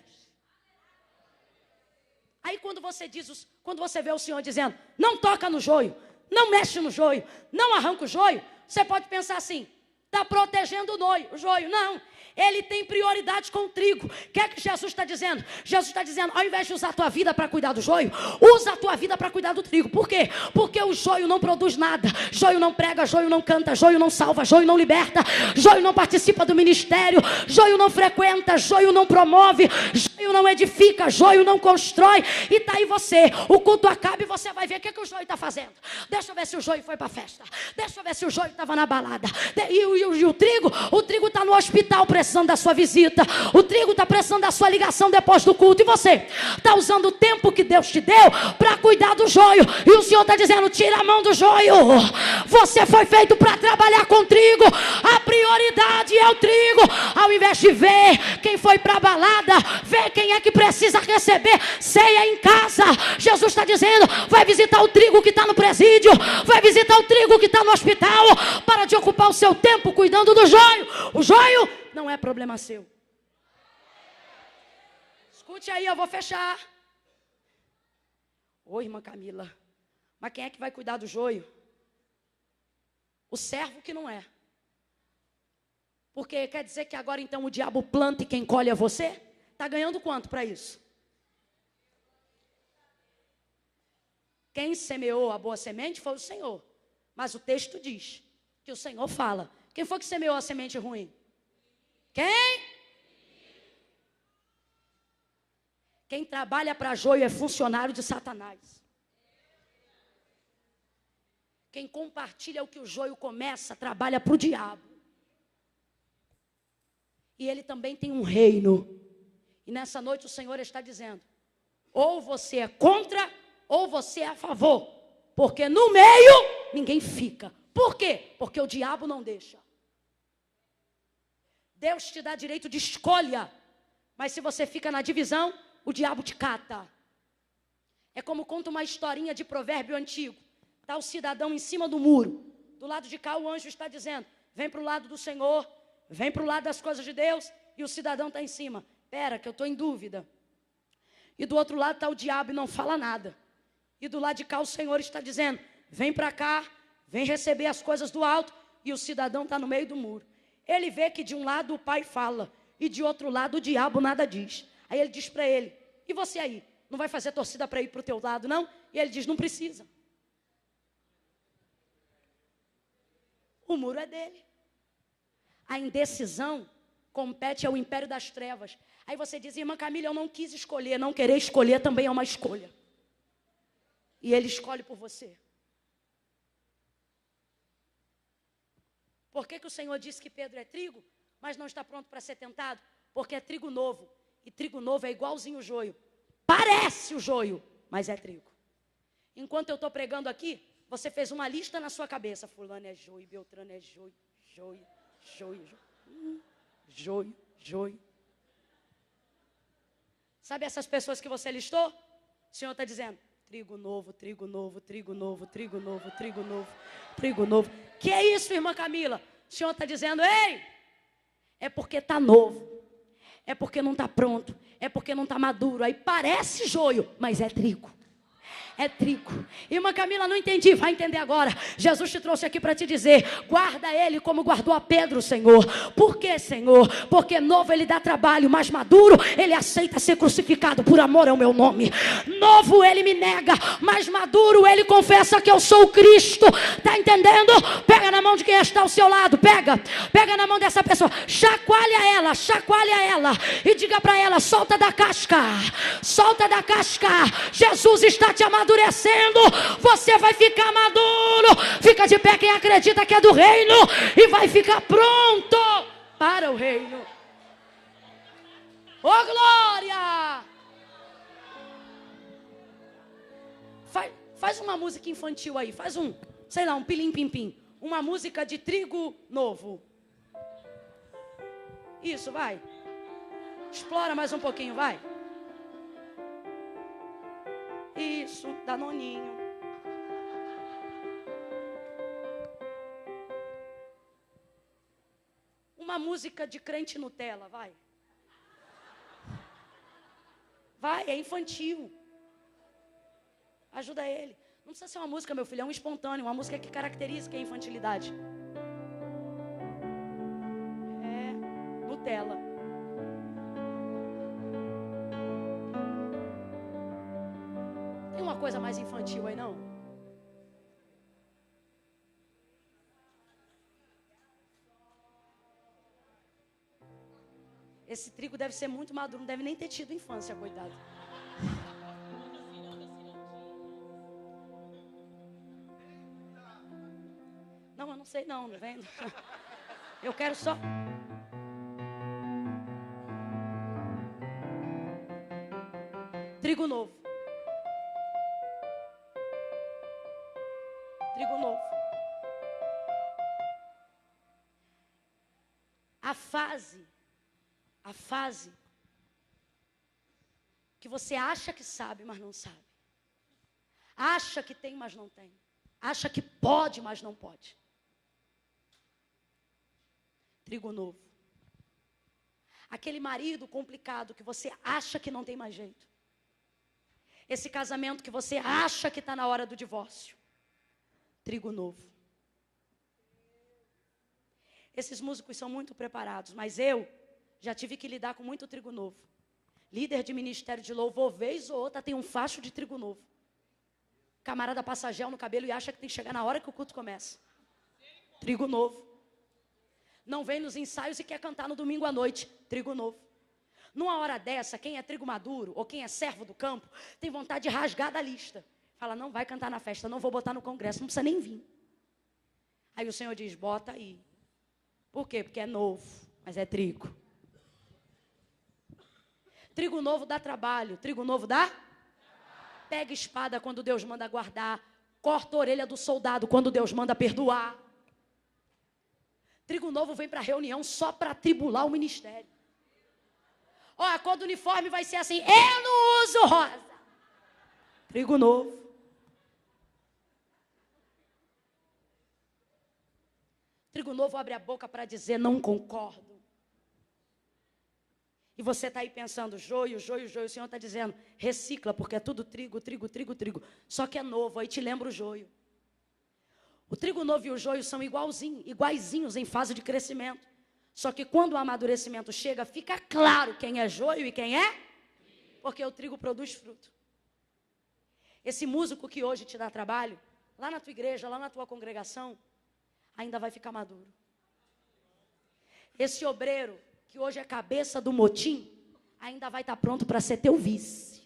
Aí quando você vê o Senhor dizendo, não toca no joio, não mexe no joio, não arranca o joio, você pode pensar assim, está protegendo o joio. Não, ele tem prioridade com o trigo. O que é que Jesus está dizendo? Jesus está dizendo, ao invés de usar a tua vida para cuidar do joio, usa a tua vida para cuidar do trigo. Por quê? Porque o joio não produz nada. Joio não prega, joio não canta, joio não salva, joio não liberta, joio não participa do ministério, joio não frequenta, joio não promove, joio não edifica, joio não constrói. E tá aí você, o culto acaba e você vai ver o que o joio está fazendo. Deixa eu ver se o joio foi para a festa. Deixa eu ver se o joio estava na balada. E o trigo está no hospital precisando da sua visita. O trigo está precisando da sua ligação depois do culto. E você está usando o tempo que Deus te deu para cuidar do joio. E o Senhor está dizendo, tira a mão do joio. Você foi feito para trabalhar com trigo. A prioridade é o trigo. Ao invés de ver quem foi para a balada, ver quem é que precisa receber ceia em casa. Jesus está dizendo, vai visitar o trigo que está no presídio. Vai visitar o trigo que está no hospital. Para de ocupar o seu tempo cuidando do joio. O joio não é problema seu. Escute aí, eu vou fechar. Oi, irmã Camila. Mas quem é que vai cuidar do joio? O servo que não é. Porque quer dizer que agora então o diabo planta e quem colhe é você? Está ganhando quanto para isso? Quem semeou a boa semente foi o Senhor. Mas o texto diz que o Senhor fala. Quem foi que semeou a semente ruim? Quem? Quem trabalha para joio é funcionário de Satanás. Quem compartilha o que o joio começa, trabalha para o diabo. E ele também tem um reino. E nessa noite o Senhor está dizendo, ou você é contra, ou você é a favor. Porque no meio, ninguém fica. Por quê? Porque o diabo não deixa. Deus te dá direito de escolha. Mas se você fica na divisão, o diabo te cata. É como conta uma historinha de provérbio antigo. Está o cidadão em cima do muro. Do lado de cá o anjo está dizendo, vem para o lado do Senhor. Vem para o lado das coisas de Deus. E o cidadão está em cima. Espera que eu estou em dúvida. E do outro lado está o diabo e não fala nada. E do lado de cá o Senhor está dizendo, vem para cá, vem receber as coisas do alto. E o cidadão está no meio do muro. Ele vê que de um lado o pai fala. E de outro lado o diabo nada diz. Aí ele diz para ele, e você aí? Não vai fazer torcida para ir para o teu lado não? E ele diz, não precisa. O muro é dele. A indecisão compete ao império das trevas. Aí você diz, irmã Camila, eu não quis escolher. Não querer escolher também é uma escolha. E ele escolhe por você. Por que o Senhor disse que Pedro é trigo, mas não está pronto para ser tentado? Porque é trigo novo. E trigo novo é igualzinho o joio. Parece o joio, mas é trigo. Enquanto eu estou pregando aqui, você fez uma lista na sua cabeça. Fulano é joio, Beltrano é joio, joio. Joio. Sabe essas pessoas que você listou? O Senhor está dizendo, trigo novo. Que é isso, irmã Camila? O Senhor está dizendo, ei, é porque está novo. É porque não está pronto. É porque não está maduro. Aí parece joio, mas é trigo. É trigo. Irmã Camila, não entendi, vai entender agora. Jesus te trouxe aqui para te dizer, guarda ele como guardou a Pedro, Senhor. Por quê, Senhor? Porque novo ele dá trabalho, mas maduro ele aceita ser crucificado por amor ao meu nome. Novo ele me nega, mas maduro ele confessa que eu sou o Cristo. Tá entendendo? Pega na mão de quem está ao seu lado, pega na mão dessa pessoa, chacoalha ela e diga para ela, solta da casca. Jesus está te amadurecendo, você vai ficar maduro. Fica de pé quem acredita que é do reino e vai ficar pronto para o reino. Oh glória! Faz uma música infantil aí, faz um pilim pim pim, uma música de trigo novo. Isso, vai. Explora mais um pouquinho, vai. Isso, Danoninho. Uma música de crente Nutella, vai. Vai, é infantil. Ajuda ele. Não precisa ser uma música, meu filho, é um espontâneo, uma música que caracteriza que é infantilidade. É, Nutella. Uma coisa mais infantil aí, não? Esse trigo deve ser muito maduro, não deve nem ter tido infância, coitado. Não, eu não sei não vem? Eu quero só... Trigo novo. Trigo novo. A fase que você acha que sabe, mas não sabe. Acha que tem, mas não tem. Acha que pode, mas não pode. Trigo novo. Aquele marido complicado que você acha que não tem mais jeito. Esse casamento que você acha que está na hora do divórcio. Trigo novo. Esses músicos são muito preparados, mas eu já tive que lidar com muito trigo novo. Líder de ministério de louvor, vez ou outra, tem um facho de trigo novo. Camarada passa gel no cabelo e acha que tem que chegar na hora que o culto começa. Trigo novo. Não vem nos ensaios e quer cantar no domingo à noite. Trigo novo. Numa hora dessa, quem é trigo maduro ou quem é servo do campo, tem vontade de rasgar da lista. Fala, não vai cantar na festa, não vou botar no congresso, não precisa nem vir. Aí o Senhor diz, bota aí. Por quê? Porque é novo, mas é trigo. Trigo novo dá trabalho, trigo novo dá? Pega espada quando Deus manda guardar, corta a orelha do soldado quando Deus manda perdoar. Trigo novo vem para a reunião só para atribular o ministério. Ó, a cor do uniforme vai ser assim, eu não uso rosa. Trigo novo. Trigo novo abre a boca para dizer, não concordo. E você está aí pensando, joio, joio, joio. O Senhor está dizendo, recicla, porque é tudo trigo, trigo, trigo, trigo. Só que é novo, aí te lembra o joio. O trigo novo e o joio são iguaizinhos em fase de crescimento. Só que quando o amadurecimento chega, fica claro quem é joio e quem é, porque o trigo produz fruto. Esse músico que hoje te dá trabalho, lá na tua igreja, lá na tua congregação, ainda vai ficar maduro. Esse obreiro, que hoje é cabeça do motim, ainda vai estar pronto para ser teu vice.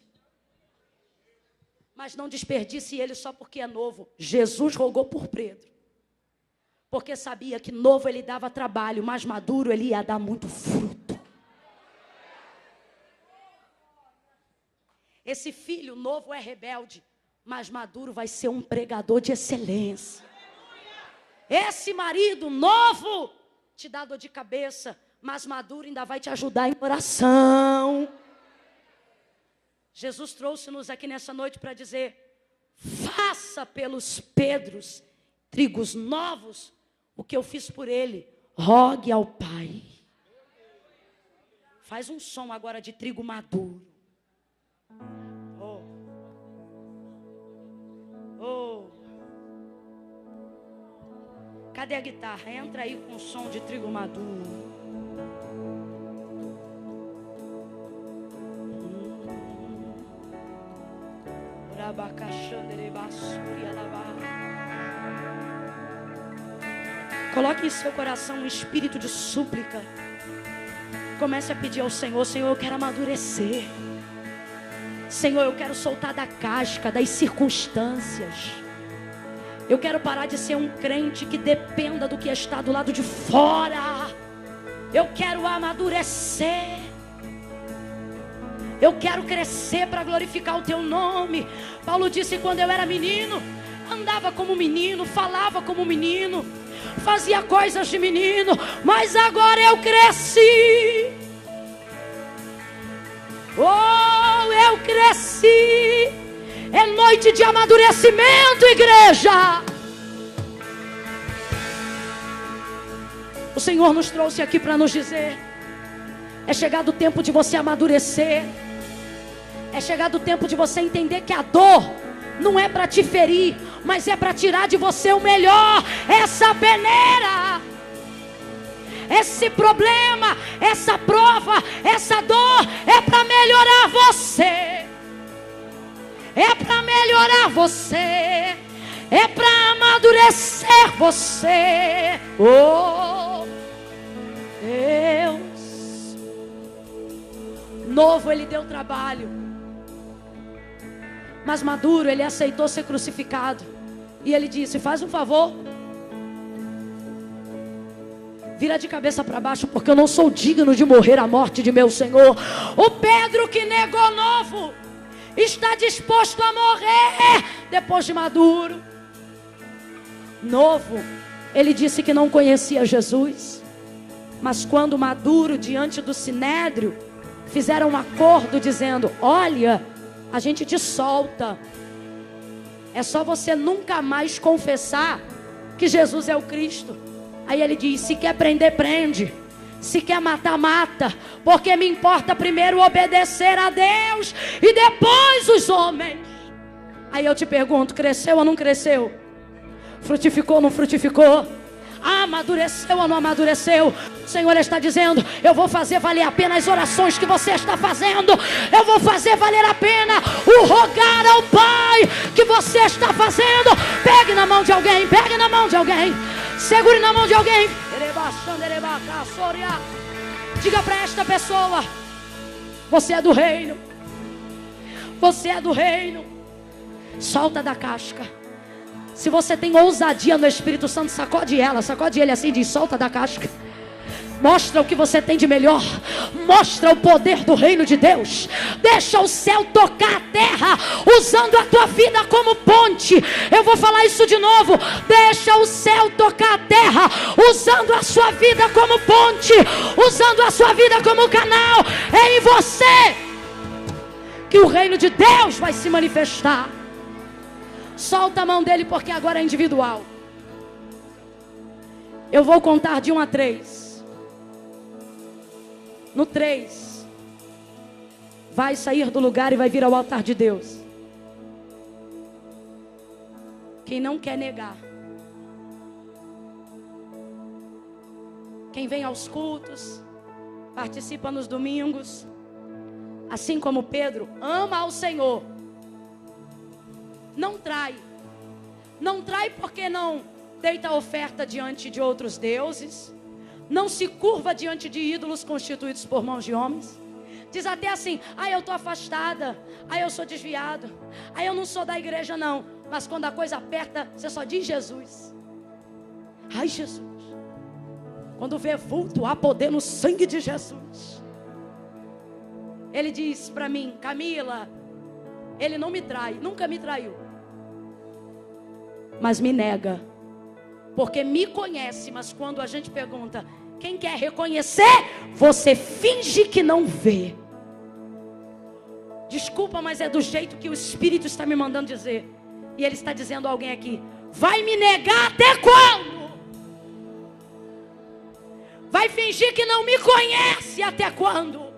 Mas não desperdice ele só porque é novo. Jesus rogou por Pedro. Porque sabia que novo ele dava trabalho, mas maduro ele ia dar muito fruto. Esse filho novo é rebelde, mas maduro vai ser um pregador de excelência. Esse marido novo te dá dor de cabeça, mas maduro ainda vai te ajudar em oração. Jesus trouxe-nos aqui nessa noite para dizer, faça pelos Pedros, trigos novos, o que eu fiz por ele, rogue ao Pai. Faz um som agora de trigo maduro. Oh. Oh. Cadê a guitarra? Entra aí com o som de trigo maduro. Coloque em seu coração um espírito de súplica. Comece a pedir ao Senhor, Senhor, eu quero amadurecer. Senhor, eu quero soltar da casca, das circunstâncias. Eu quero parar de ser um crente que dependa do que está do lado de fora. Eu quero amadurecer. Eu quero crescer para glorificar o teu nome. Paulo disse, quando eu era menino, andava como menino, falava como menino, fazia coisas de menino, mas agora eu cresci. Oh, eu cresci. É noite de amadurecimento, igreja. O Senhor nos trouxe aqui para nos dizer, é chegado o tempo de você amadurecer. É chegado o tempo de você entender que a dor não é para te ferir, mas é para tirar de você o melhor. Essa peneira, esse problema, essa prova, essa dor é para melhorar você. É para melhorar você. É para amadurecer você. Oh, Deus. novo ele deu trabalho, mas maduro ele aceitou ser crucificado. E ele disse: faz um favor, vira de cabeça para baixo, porque eu não sou digno de morrer a morte de meu Senhor. O Pedro que negou novo está disposto a morrer depois de maduro. Novo, ele disse que não conhecia Jesus, mas quando maduro, diante do sinédrio, fizeram um acordo dizendo: olha, a gente te solta, é só você nunca mais confessar que Jesus é o Cristo. Aí ele diz: se quer prender, prende, se quer matar, mata, porque me importa primeiro obedecer a Deus e depois os homens. Aí eu te pergunto: cresceu ou não cresceu? Frutificou ou não frutificou? Amadureceu ou não amadureceu? O Senhor está dizendo: eu vou fazer valer a pena as orações que você está fazendo. Eu vou fazer valer a pena o rogar ao Pai que você está fazendo. Pegue na mão de alguém, pegue na mão de alguém, segure na mão de alguém. Diga para esta pessoa: você é do reino, você é do reino. Solta da casca. Se você tem ousadia no Espírito Santo, sacode ela, sacode ele assim, diz: solta da casca. Mostra o que você tem de melhor. Mostra o poder do reino de Deus. Deixa o céu tocar a terra, usando a tua vida como ponte. Eu vou falar isso de novo. Deixa o céu tocar a terra, usando a sua vida como ponte, usando a sua vida como canal. É em você que o reino de Deus vai se manifestar. Solta a mão dele, porque agora é individual. Eu vou contar de 1 a 3. No 3, vai sair do lugar e vai vir ao altar de Deus. Quem não quer negar, quem vem aos cultos, participa nos domingos, assim como Pedro, ama ao Senhor, não trai. Não trai porque não deita oferta diante de outros deuses, não se curva diante de ídolos constituídos por mãos de homens. Diz até assim: eu estou afastada, eu sou desviado, eu não sou da igreja não. Mas quando a coisa aperta, você só diz Jesus. Ai, Jesus. Quando vê vulto, há poder no sangue de Jesus. Ele diz para mim: Camila, ele não me trai, nunca me traiu, mas me nega, porque me conhece. Mas quando a gente pergunta: quem quer reconhecer? Você finge que não vê. Desculpa, mas é do jeito que o Espírito está me mandando dizer. E ele está dizendo a alguém aqui: vai me negar até quando? Vai fingir que não me conhece até quando?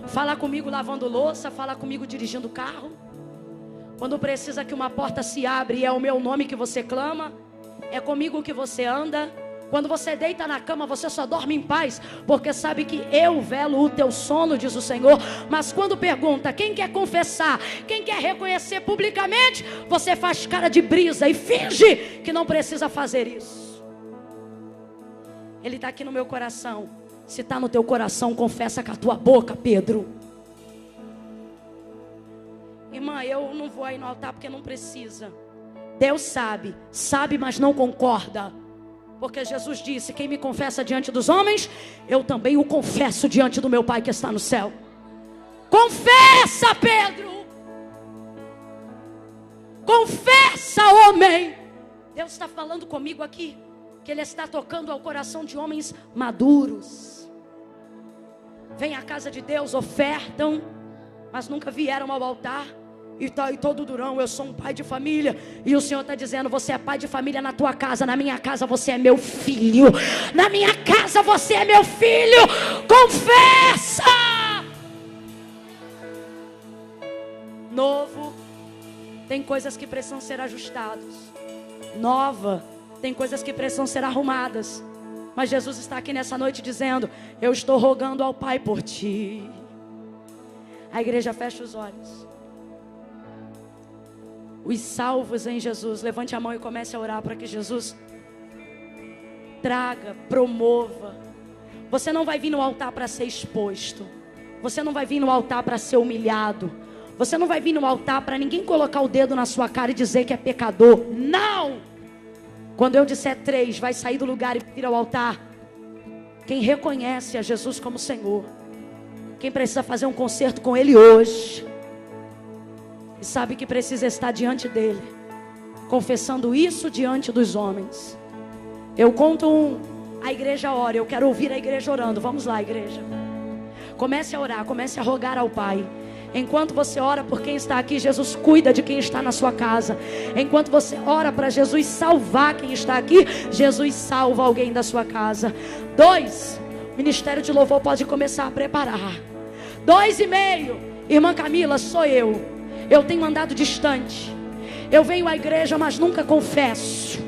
Fala comigo lavando louça, fala comigo dirigindo carro. Quando precisa que uma porta se abre e é o meu nome que você clama, é comigo que você anda. Quando você deita na cama, você só dorme em paz, porque sabe que eu velo o teu sono, diz o Senhor. Mas quando pergunta quem quer confessar, quem quer reconhecer publicamente, você faz cara de brisa e finge que não precisa fazer isso. Ele está aqui no meu coração. Se está no teu coração, confessa com a tua boca, Pedro. Irmã, eu não vou aí no altar porque não precisa. Deus sabe, mas não concorda. Porque Jesus disse: quem me confessa diante dos homens, eu também o confesso diante do meu Pai que está no céu. Confessa, Pedro. Confessa, homem. Deus está falando comigo aqui, que Ele está tocando ao coração de homens maduros. Vêm à casa de Deus, ofertam, mas nunca vieram ao altar. E tá aí todo durão: eu sou um pai de família. E o Senhor está dizendo: você é pai de família na tua casa. Na minha casa você é meu filho. Na minha casa você é meu filho. Confessa. Novo tem coisas que precisam ser ajustadas. Nova tem coisas que precisam ser arrumadas. Mas Jesus está aqui nessa noite dizendo: eu estou rogando ao Pai por ti. A igreja fecha os olhos. Os salvos em Jesus, levante a mão e comece a orar para que Jesus traga, promova. Você não vai vir no altar para ser exposto. Você não vai vir no altar para ser humilhado. Você não vai vir no altar para ninguém colocar o dedo na sua cara e dizer que é pecador. Não! Quando eu disser 3, vai sair do lugar e vir ao altar quem reconhece a Jesus como Senhor. Quem precisa fazer um concerto com Ele hoje. E sabe que precisa estar diante dEle, confessando isso diante dos homens. Eu conto a igreja ora. Eu quero ouvir a igreja orando. Vamos lá, igreja. Comece a orar, comece a rogar ao Pai. Enquanto você ora por quem está aqui, Jesus cuida de quem está na sua casa. Enquanto você ora para Jesus salvar quem está aqui, Jesus salva alguém da sua casa. 2, o ministério de louvor pode começar a preparar. 2,5, irmã Camila, sou eu. Eu tenho andado distante. Eu venho à igreja, mas nunca confesso.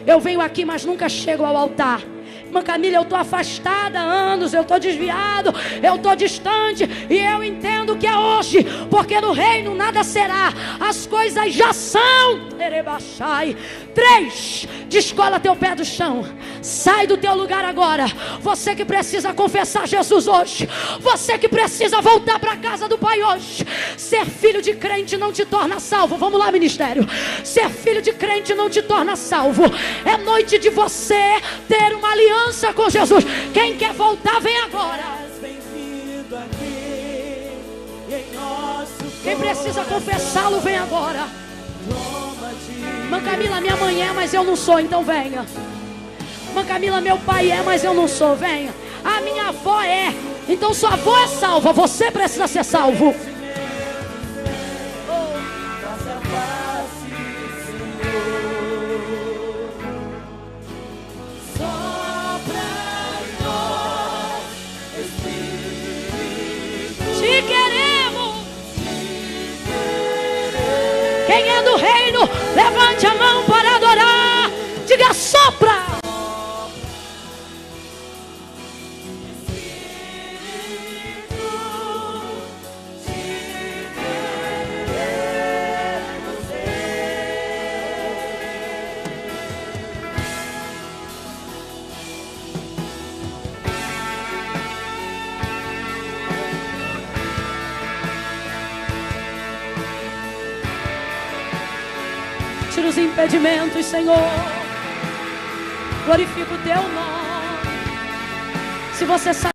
Eu venho aqui, mas nunca chego ao altar. Irmã Camila, eu estou afastada há anos, eu estou desviado, eu estou distante, e eu entendo que é hoje, porque no reino nada será, as coisas já são. 3, descola teu pé do chão, sai do teu lugar agora. Você que precisa confessar Jesus hoje, você que precisa voltar para a casa do Pai hoje. Ser filho de crente não te torna salvo. Vamos lá, ministério. Ser filho de crente não te torna salvo. É noite de você ter uma aliança com Jesus. Quem quer voltar, vem agora. Quem precisa confessá-lo, vem agora. Irmã Camila, minha mãe é, mas eu não sou, então venha. Irmã Camila, meu pai é, mas eu não sou, venha. A minha avó é, então sua avó é salva, você precisa ser salvo. Te queremos. Quem é do reino, levante a mão para adorar. Diga: sopra. Tira os impedimentos, Senhor. Glorifica o teu nome. Se você sabe